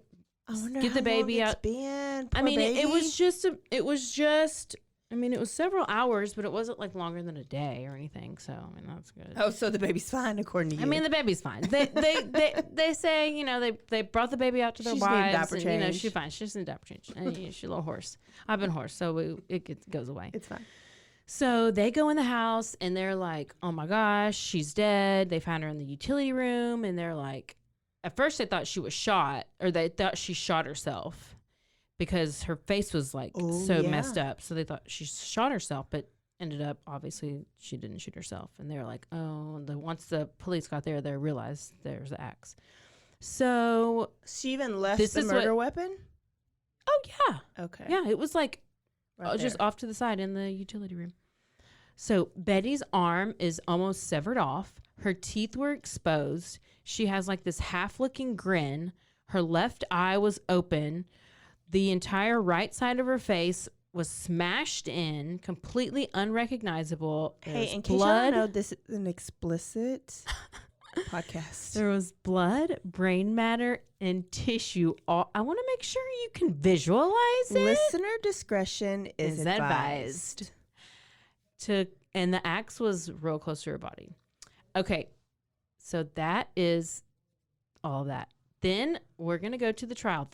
get the baby out. I mean, baby. it was just, I mean, it was several hours, but it wasn't like longer than a day or anything. So, I mean, that's good. Oh, so the baby's fine according to you. I mean, the baby's fine. They say, you know, they brought the baby out to their wives. And, you know, she's fine. She's in diaper change. And, you know, she's a little hoarse. I've been hoarse, so it goes away. It's fine. So they go in the house and they're like, oh my gosh, she's dead. They found her in the utility room and they're like, at first they thought she was shot, or they thought she shot herself because her face was like messed up. So they thought she shot herself, but ended up, obviously, she didn't shoot herself. And they were like, oh, once the police got there, they realized there's the axe. So she even left the murder weapon? Oh, yeah. Okay. Yeah, it was like just off to the side in the utility room. So Betty's arm is almost severed off. Her teeth were exposed. She has like this half-looking grin. Her left eye was open. The entire right side of her face was smashed in, completely unrecognizable. Hey, in case y'all know, this is an explicit podcast. There was blood, brain matter, and tissue. I want to make sure you can visualize it. Listener discretion is advised. And the axe was real close to her body. Okay, so that is all that. Then we're going to go to the trial.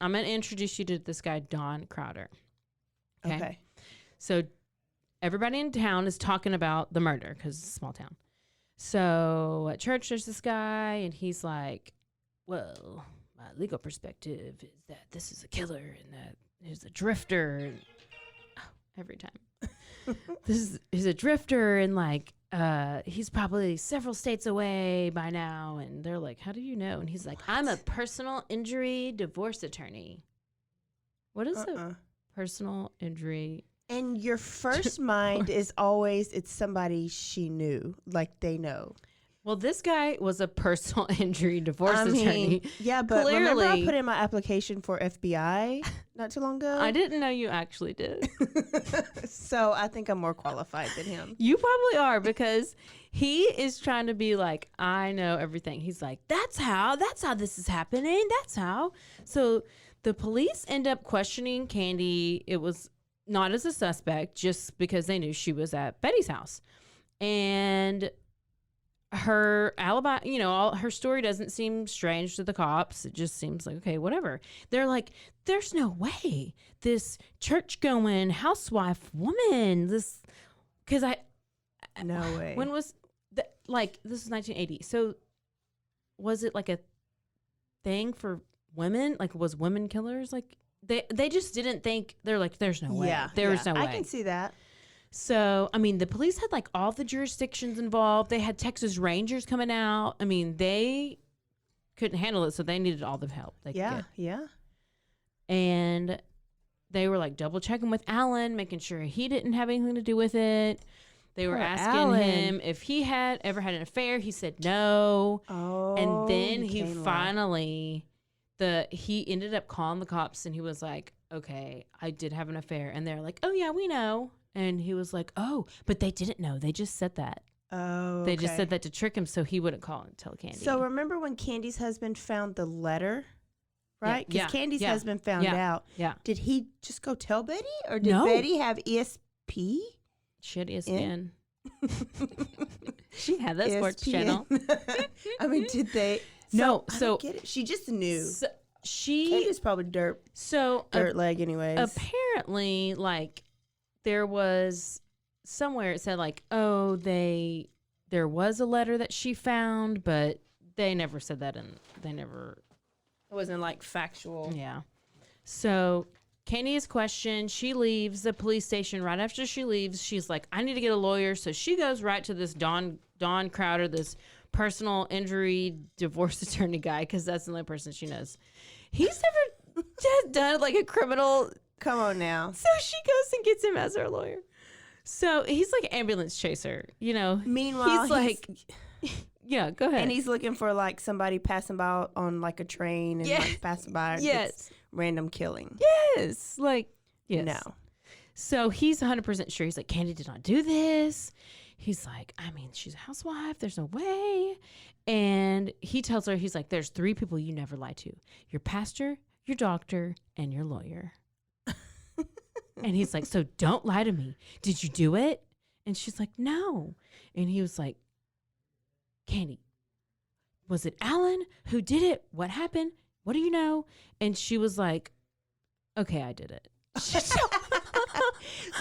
I'm going to introduce you to this guy, Don Crowder. Okay. So everybody in town is talking about the murder because it's a small town. So at church, there's this guy, and he's like, well, my legal perspective is that this is a killer and that he's a drifter. Every time. This is a drifter, and like, he's probably several states away by now. And they're like, how do you know? And he's like, I'm a personal injury divorce attorney. What is a personal injury? And your first mind is always, it's somebody she knew, like they know. Well, this guy was a personal injury divorce attorney. Yeah, but clearly, remember I put in my application for FBI not too long ago? I didn't know you actually did. So I think I'm more qualified than him. You probably are, because he is trying to be like, I know everything. He's like, that's how this is happening. That's how. So the police end up questioning Candy. It was not as a suspect, just because they knew she was at Betty's house. And her alibi, you know, her story doesn't seem strange to the cops. It just seems like, okay, whatever. They're like, there's no way this church-going housewife woman, no way. When was, this is 1980. So was it like a thing for women? Like, was women killers? Like, they just didn't think, they're like, there's no way. Yeah, there's no way. I can see that. So, I mean, the police had like all the jurisdictions involved. They had Texas Rangers coming out. I mean, they couldn't handle it, so they needed all the help they could get. Yeah. And they were like double checking with Alan, making sure he didn't have anything to do with it. They were asking him if he had ever had an affair. He said no. Oh, and then he finally, he ended up calling the cops, and he was like, okay, I did have an affair. And they're like, oh yeah, we know. And he was like, oh, but they didn't know. They just said that. Oh, They just said that to trick him so he wouldn't call and tell Candy. So remember when Candy's husband found the letter, right? Because Candy's husband found out. Yeah. Did he just go tell Betty? Or did Betty have ESP? She had ESPN. She had that sports channel. I mean, did they? No, I don't get it. She just knew. So Candy's probably dirt leg anyways. Apparently, like, there was somewhere it said like, oh, there was a letter that she found, but they never said that, and they never. It wasn't like factual. Yeah. So Candy is questioned. She leaves the police station. Right after she leaves, she's like, I need to get a lawyer. So she goes right to this Don Crowder, this personal injury divorce attorney guy, because that's the only person she knows. He's never done like a criminal. Come on now. So she goes and gets him as her lawyer. So he's like an ambulance chaser, you know. Meanwhile, he's like, yeah, go ahead. And he's looking for like somebody passing by on like a train and like passing by. Yes. Random killing. Yes. Like, yes. No. So he's 100% sure. He's like, Candy did not do this. He's like, I mean, she's a housewife. There's no way. And he tells her, he's like, there's 3 people you never lie to. Your pastor, your doctor, and your lawyer. And he's like, so don't lie to me. Did you do it? And she's like, no. And he was like, Candy, was it Alan who did it? What happened? What do you know? And she was like, okay, I did it.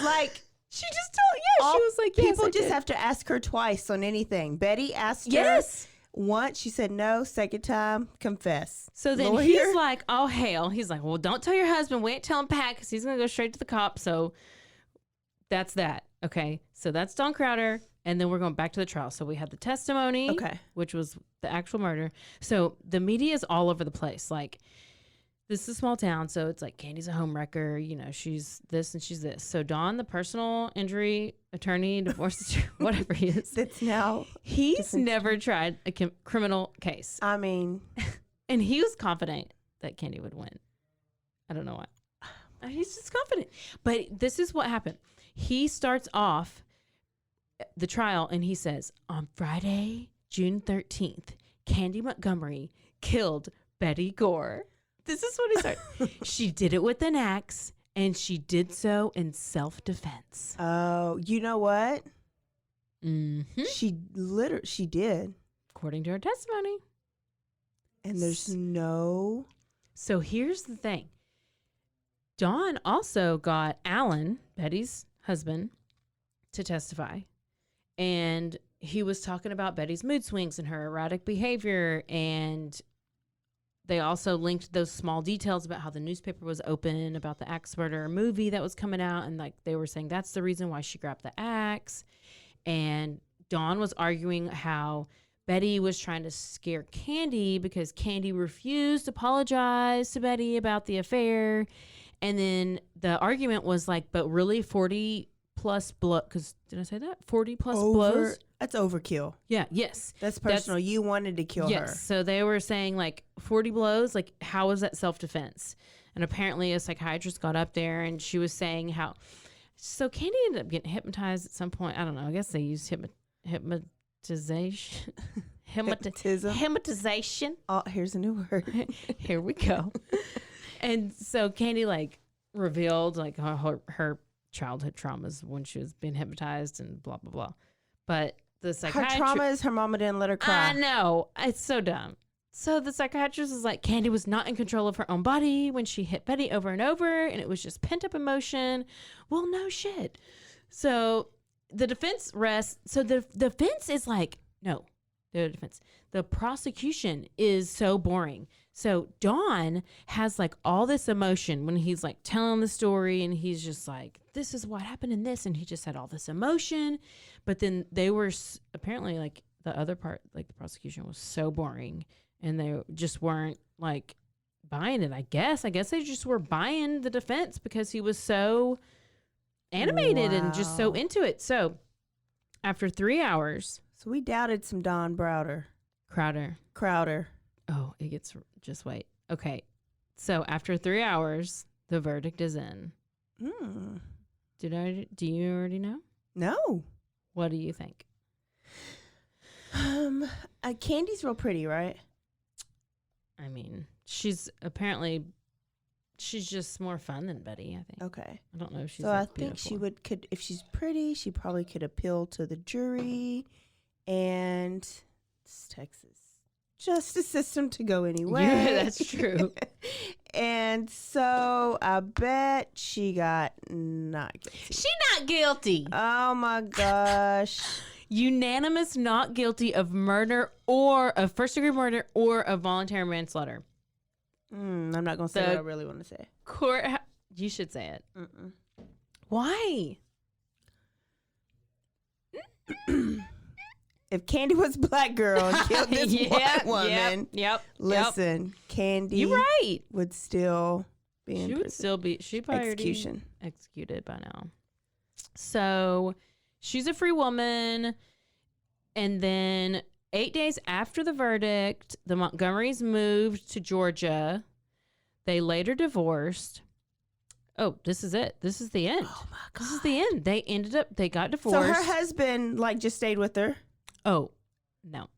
Like, she just told, she was like, yes, people I just did. have to ask her twice on anything. Betty asked Yes. her once. She said no. Second time, confess. So then Lawyer? he's like, oh, hell. He's like, well, don't tell your husband. We ain't telling Pat because he's going to go straight to the cops. So that's that. Okay. So that's Don Crowder. And then we're going back to the trial. So we had the testimony, which was the actual murder. So the media is all over the place. Like, this is a small town. So it's like Candy's a homewrecker. You know, she's this and she's this. So Don, the personal injury attorney, divorce, whatever he is. That's now. He's never tried a criminal case. I mean. And he was confident that Candy would win. I don't know why. He's just confident. But this is what happened. He starts off the trial and he says, on Friday, June 13th, Candy Montgomery killed Betty Gore. This is what he started. She did it with an axe and she did so in self-defense. Oh, you know what? Mm-hmm. She did. According to her testimony. And there's no. So here's the thing. Dawn also got Alan, Betty's husband, to testify. And he was talking about Betty's mood swings and her erratic behavior. And they also linked those small details about how the newspaper was open about the axe murder movie that was coming out. And like they were saying that's the reason why she grabbed the axe. And Dawn was arguing how Betty was trying to scare Candy because Candy refused to apologize to Betty about the affair. And then the argument was like, but really 40 plus blow, because did I say that? 40 plus blows? That's overkill. Yeah, yes. That's personal. You wanted to kill her. So they were saying like 40 blows, like how is that self-defense? And apparently a psychiatrist got up there and she was saying how, so Candy ended up getting hypnotized at some point. I don't know. I guess they used hypnotization. Hypnotization. Oh, here's a new word. Here we go. And so Candy like revealed like her childhood traumas when she was being hypnotized and blah, blah, blah. But the psychiatrist. Her trauma is her mama didn't let her cry. I know. It's so dumb. So the psychiatrist was like, Candy was not in control of her own body when she hit Betty over and over, and it was just pent up emotion. Well, no shit. So the defense rests. So the defense is like, no, the defense. The prosecution is so boring. So Dawn has like all this emotion when he's like telling the story and he's just like, this is what happened in this. And he just had all this emotion. But then they were apparently like the other part, like the prosecution was so boring and they just weren't like buying it. I guess they just were buying the defense because he was so animated and just so into it. So after 3 hours. So we doubted some Don Crowder. Oh, it gets, just wait. Okay. So after 3 hours, the verdict is in. Do you already know? No. What do you think? Candy's real pretty, right? I mean, she's just more fun than Betty, I think. Okay. I don't know if she's so like I think beautiful. she could, if she's pretty, she probably could appeal to the jury and it's Texas. Justice system to go anyway. Yeah, that's true. And so I bet she got not guilty. She not guilty. Oh my gosh. Unanimous not guilty of murder or of first degree murder or of voluntary manslaughter. I'm not going to say what I really want to say. You should say it. Why? If Candy was a black girl and killed this white woman, listen, Candy you're right. would still be in prison. Would still be. She probably execution executed by now. So she's a free woman. And then 8 days after the verdict, the Montgomerys moved to Georgia. They later divorced. Oh, this is it. This is the end. Oh my God. This is the end. They got divorced. So her husband just stayed with her? Oh, no.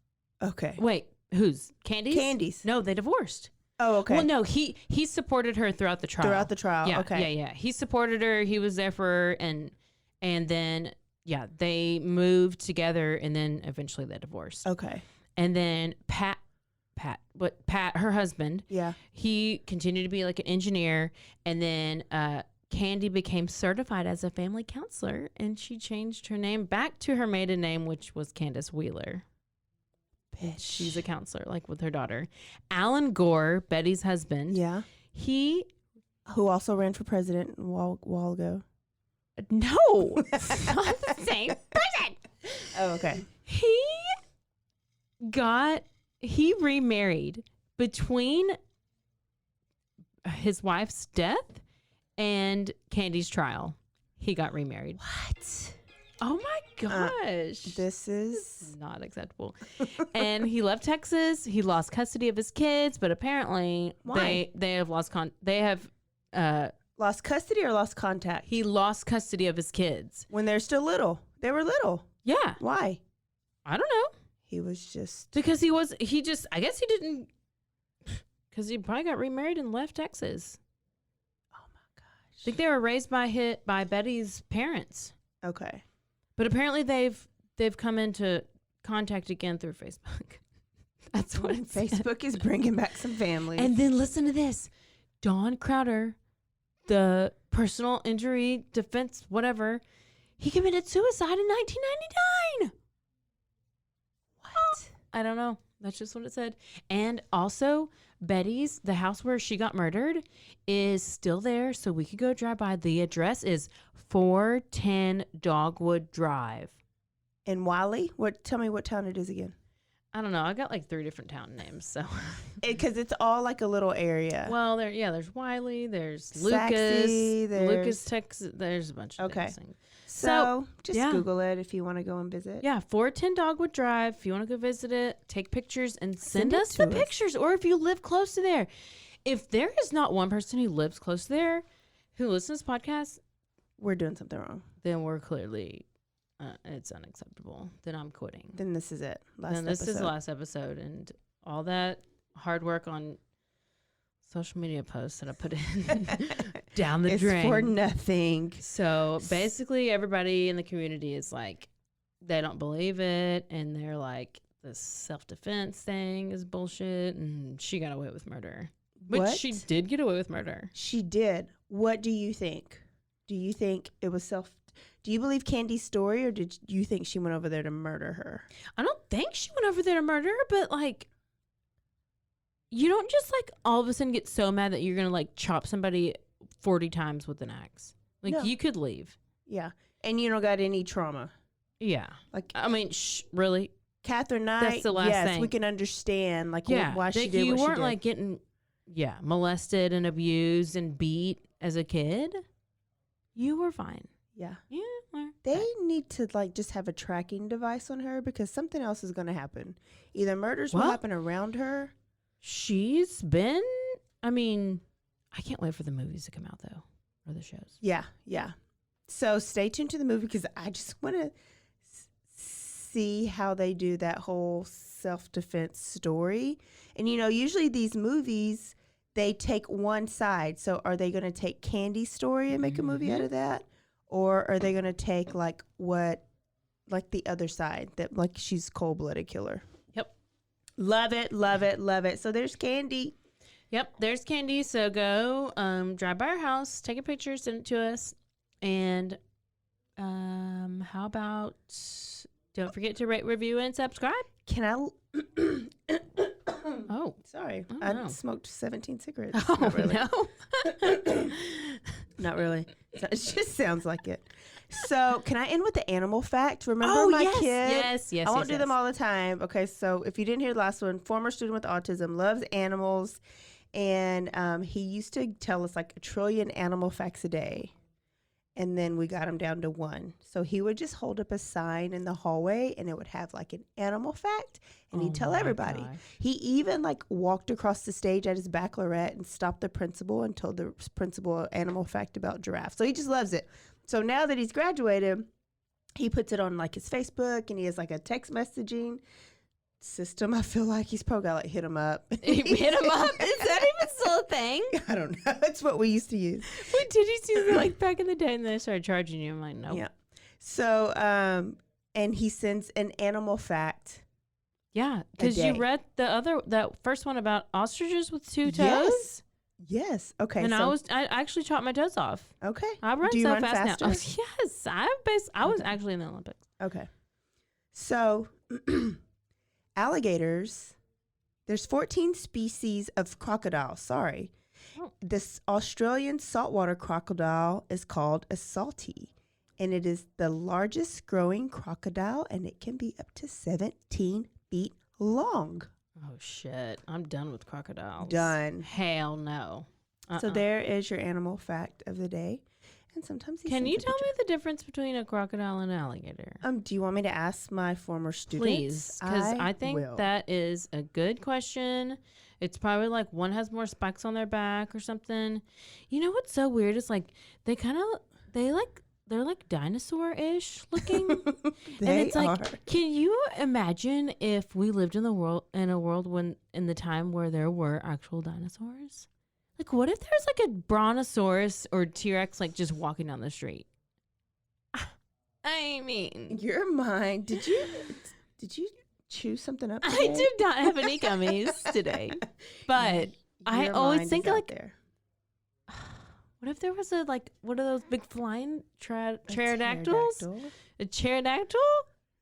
Okay. Wait, who's? Candy's? Candy's. No, they divorced. Oh, okay. Well, no, he supported her throughout the trial. Throughout the trial, Yeah, okay. Yeah. He supported her. He was there for her, and then they moved together, and then eventually they divorced. Okay. And then Pat, her husband. Yeah. He continued to be like an engineer, and then Candy became certified as a family counselor, and she changed her name back to her maiden name, which was Candace Wheeler. Bitch. She's a counselor, like with her daughter. Alan Gore, Betty's husband. Yeah. Who also ran for president a while ago. No, it's not the same person. Oh, okay. He remarried between his wife's death and Candy's trial. He got remarried. What? Oh my gosh. This is not acceptable. And he left Texas. He lost custody of his kids, but apparently Why? they have lost lost custody or lost contact? he lost custody of his kids. When they're still little. They were little. Yeah. Why? I don't know. He was just Because I guess he didn't, because he probably got remarried and left Texas. Oh my gosh. I think they were raised by Betty's parents. Okay. But apparently they've come into contact again through Facebook. That's what it said. Facebook is bringing back some families. And then listen to this. Don Crowder, the personal injury defense, whatever, he committed suicide in 1999. What? I don't know. That's just what it said. And also, Betty's, the house where she got murdered, is still there, so we could go drive by. The address is 410 Dogwood Drive. In Wylie? Tell me what town it is again. I don't know. I got like 3 different town names, so. Because it's all like a little area. Well, there's Wylie, there's Saxey, Lucas, Texas. There's a bunch of Okay. things. So just yeah. Google it if you want to go and visit. Yeah, 410 Dogwood Drive. If you want to go visit it, take pictures and send it us to the us. pictures. Or if you live close to there. If there is not one person who lives close to there who listens to this podcast, We're doing something wrong. then we're clearly, it's unacceptable. Then I'm quitting. Then this is it. Then this is the last episode. And all that hard work on social media posts that I put in down the It's drain. for nothing. So basically, everybody in the community is like, they don't believe it, and they're like, this self-defense thing is bullshit, and she got away with murder. Which What? she did get away with murder. She did. What do you think? Do you think it was do you believe Candy's story, or did you think she went over there to murder her? I don't think she went over there to murder her, but like, you don't just like all of a sudden get so mad that you're gonna like chop somebody 40 times with an axe. Like, No. you could leave. Yeah. And you don't got any trauma. Yeah. Like I mean, really? Catherine Knight, That's the last yes, thing. we can understand like Yeah. why she that did you what she weren't did. like getting, molested and abused and beat as a kid. You were fine. Yeah. Yeah. They need to like just have a tracking device on her because something else is going to happen. Either murders will Well, happen around her. She's been, I mean, I can't wait for the movies to come out though, or the shows. Yeah, yeah. So stay tuned to the movie because I just want to see how they do that whole self-defense story. And, usually these movies, they take one side. So are they going to take Candy's story and make a movie out of that? Or are they going to take like the other side that like she's cold-blooded killer? Yep. Love it, love it, love it. So there's Candy. Yep, there's Candy. So go drive by our house, take a picture, send it to us. And how about don't forget to rate, review, and subscribe. Can I? Oh, Sorry. Oh, I no. smoked 17 cigarettes. oh Not really. no. Not really. It just sounds like it. So can I end with the animal fact? Remember Oh, my yes, kid? yes, I won't do them all the time. Okay, so if you didn't hear the last one, former student with autism, loves animals. And he used to tell us like 1 trillion animal facts a day. And then we got him down to 1. So he would just hold up a sign in the hallway and it would have like an animal fact and he'd tell my everybody. gosh. He even like walked across the stage at his baccalaureate and stopped the principal and told the principal an animal fact about giraffes. So he just loves it. So now that he's graduated, he puts it on like his Facebook and he has like a text messaging system. I feel like he's probably got like hit him up. Hit him up? Is that even still a thing? I don't know. That's what we used to use. Wait, did you see that like back in the day and then they started charging you? I'm like, no. Yeah. So, and he sends an animal fact. Yeah, because you read that first one about ostriches with 2 toes. Yes. Okay. And I actually chopped my toes off. Okay. I run Do you so run fast faster? now. Yes, I was actually in the Olympics. Okay. So, alligators. There's 14 species of crocodile. Sorry. Oh. This Australian saltwater crocodile is called a salty, and it is the largest growing crocodile, and it can be up to 17 feet long. Oh, shit. I'm done with crocodiles. Done. Hell no. So there is your animal fact of the day. And sometimes Can you tell me the difference between a crocodile and an alligator? Do you want me to ask my former students? Please, because I think that is a good question. It's probably like one has more spikes on their back or something. You know what's so weird? It's like they're like dinosaur-ish looking. They and it's like, are. Can you imagine if we lived in a world when in the time where there were actual dinosaurs? Like, what if there's like a brontosaurus or T-Rex like just walking down the street? I mean, Your mind. Did you chew something up today? I did not have any gummies today, but I Your always mind think is out like, there. what if there was one of those big flying pterodactyls? Pterodactyl? A pterodactyl?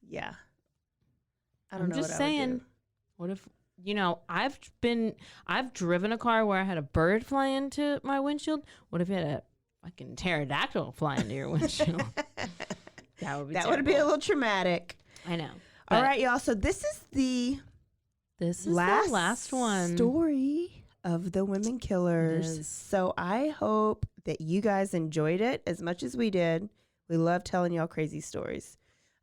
Yeah. I I'm don't know. just what I saying. would do. What if I've driven a car where I had a bird fly into my windshield. What if you had a fucking pterodactyl fly into your windshield? That would be a little traumatic. I know. All right, y'all. So this is the last one. Story of the women killers. It is. So I hope that you guys enjoyed it as much as we did. We love telling y'all crazy stories.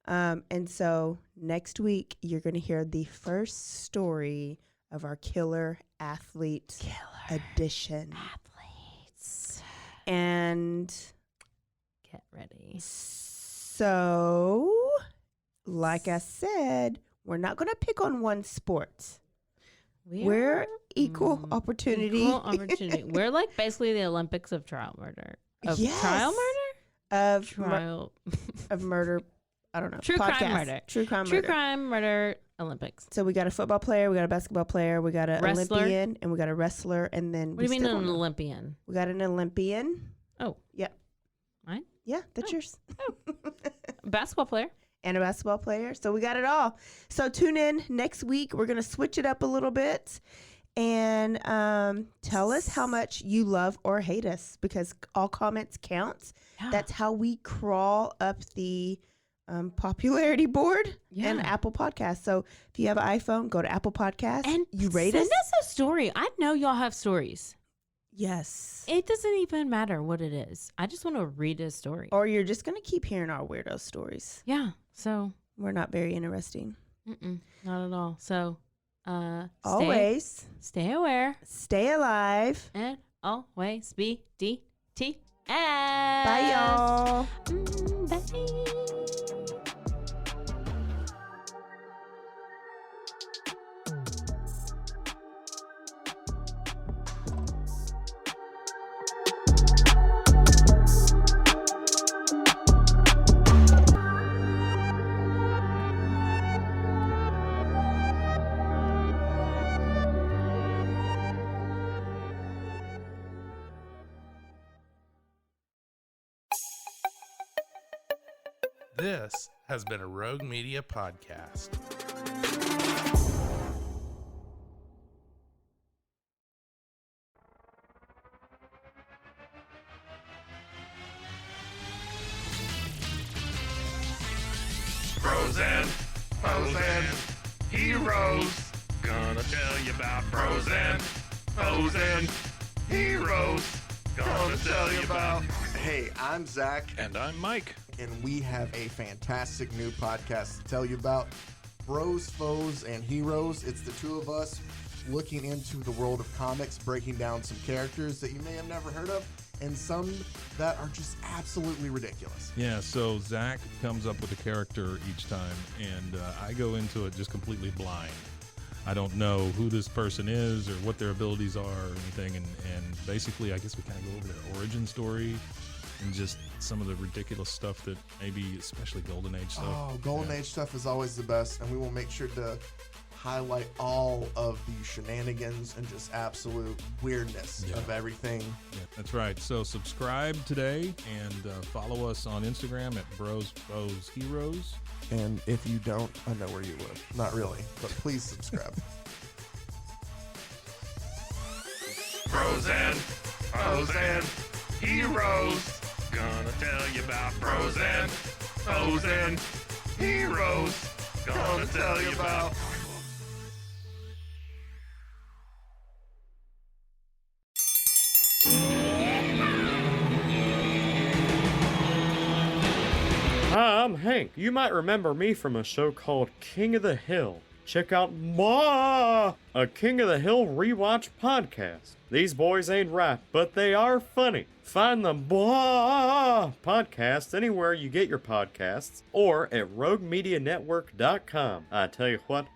And so next week, you're going to hear the first story of our killer athlete edition. Athletes. And Get ready. so, like I said, we're not going to pick on one sport. We're equal opportunity. Equal opportunity. We're like basically the Olympics of trial murder. Of Yes. trial murder? Of murder. I don't know. True Podcast. crime murder. True crime True murder. crime murder Olympics. So we got a football player, we got a basketball player, we got an Wrestler. Olympian, and we got a wrestler, and then What do you mean an Olympian? We got an Olympian. Oh. Yeah. Mine? Yeah, that's yours. Basketball player. And a basketball player. So we got it all. So tune in next week. We're going to switch it up a little bit and tell us how much you love or hate us, because all comments count. Yeah. That's how we crawl up the popularity board and Apple Podcasts. So if you have an iPhone, go to Apple Podcasts And you rate send us. us a story. I know y'all have stories. Yes. It doesn't even matter what it is. I just want to read a story. Or you're just going to keep hearing our weirdo stories. Yeah. So, We're not very interesting. not at all. So, Always stay aware stay alive. and always be DTF. Bye, y'all. Bye. This has been a Rogue Media podcast. Frozen, heroes. Gonna tell you about frozen heroes. Gonna tell you about. Hey, I'm Zach, And I'm Mike. and we have a fantastic new podcast to tell you about. Bros, Foes, and Heroes. It's the two of us looking into the world of comics, breaking down some characters that you may have never heard of, and some that are just absolutely ridiculous. Yeah, so Zach comes up with a character each time, and I go into it just completely blind. I don't know who this person is or what their abilities are or anything, and basically I guess we kind of go over their origin story and just some of the ridiculous stuff that maybe, especially Golden Age stuff. Oh, Golden Age stuff is always the best, and we will make sure to highlight all of the shenanigans and just absolute weirdness of everything. Yeah, that's right. So subscribe today and follow us on Instagram at Bros Foes Heroes. And if you don't, I know where you live. Not really, but please subscribe. Bros and foes and heroes. Gonna tell you about bros and foes and heroes. Gonna tell you about. Hi, I'm Hank. You might remember me from a show called King of the Hill. Check out a King of the Hill rewatch podcast. These boys ain't rap, but they are funny. Find the podcast anywhere you get your podcasts or at roguemedianetwork.com. I tell you what.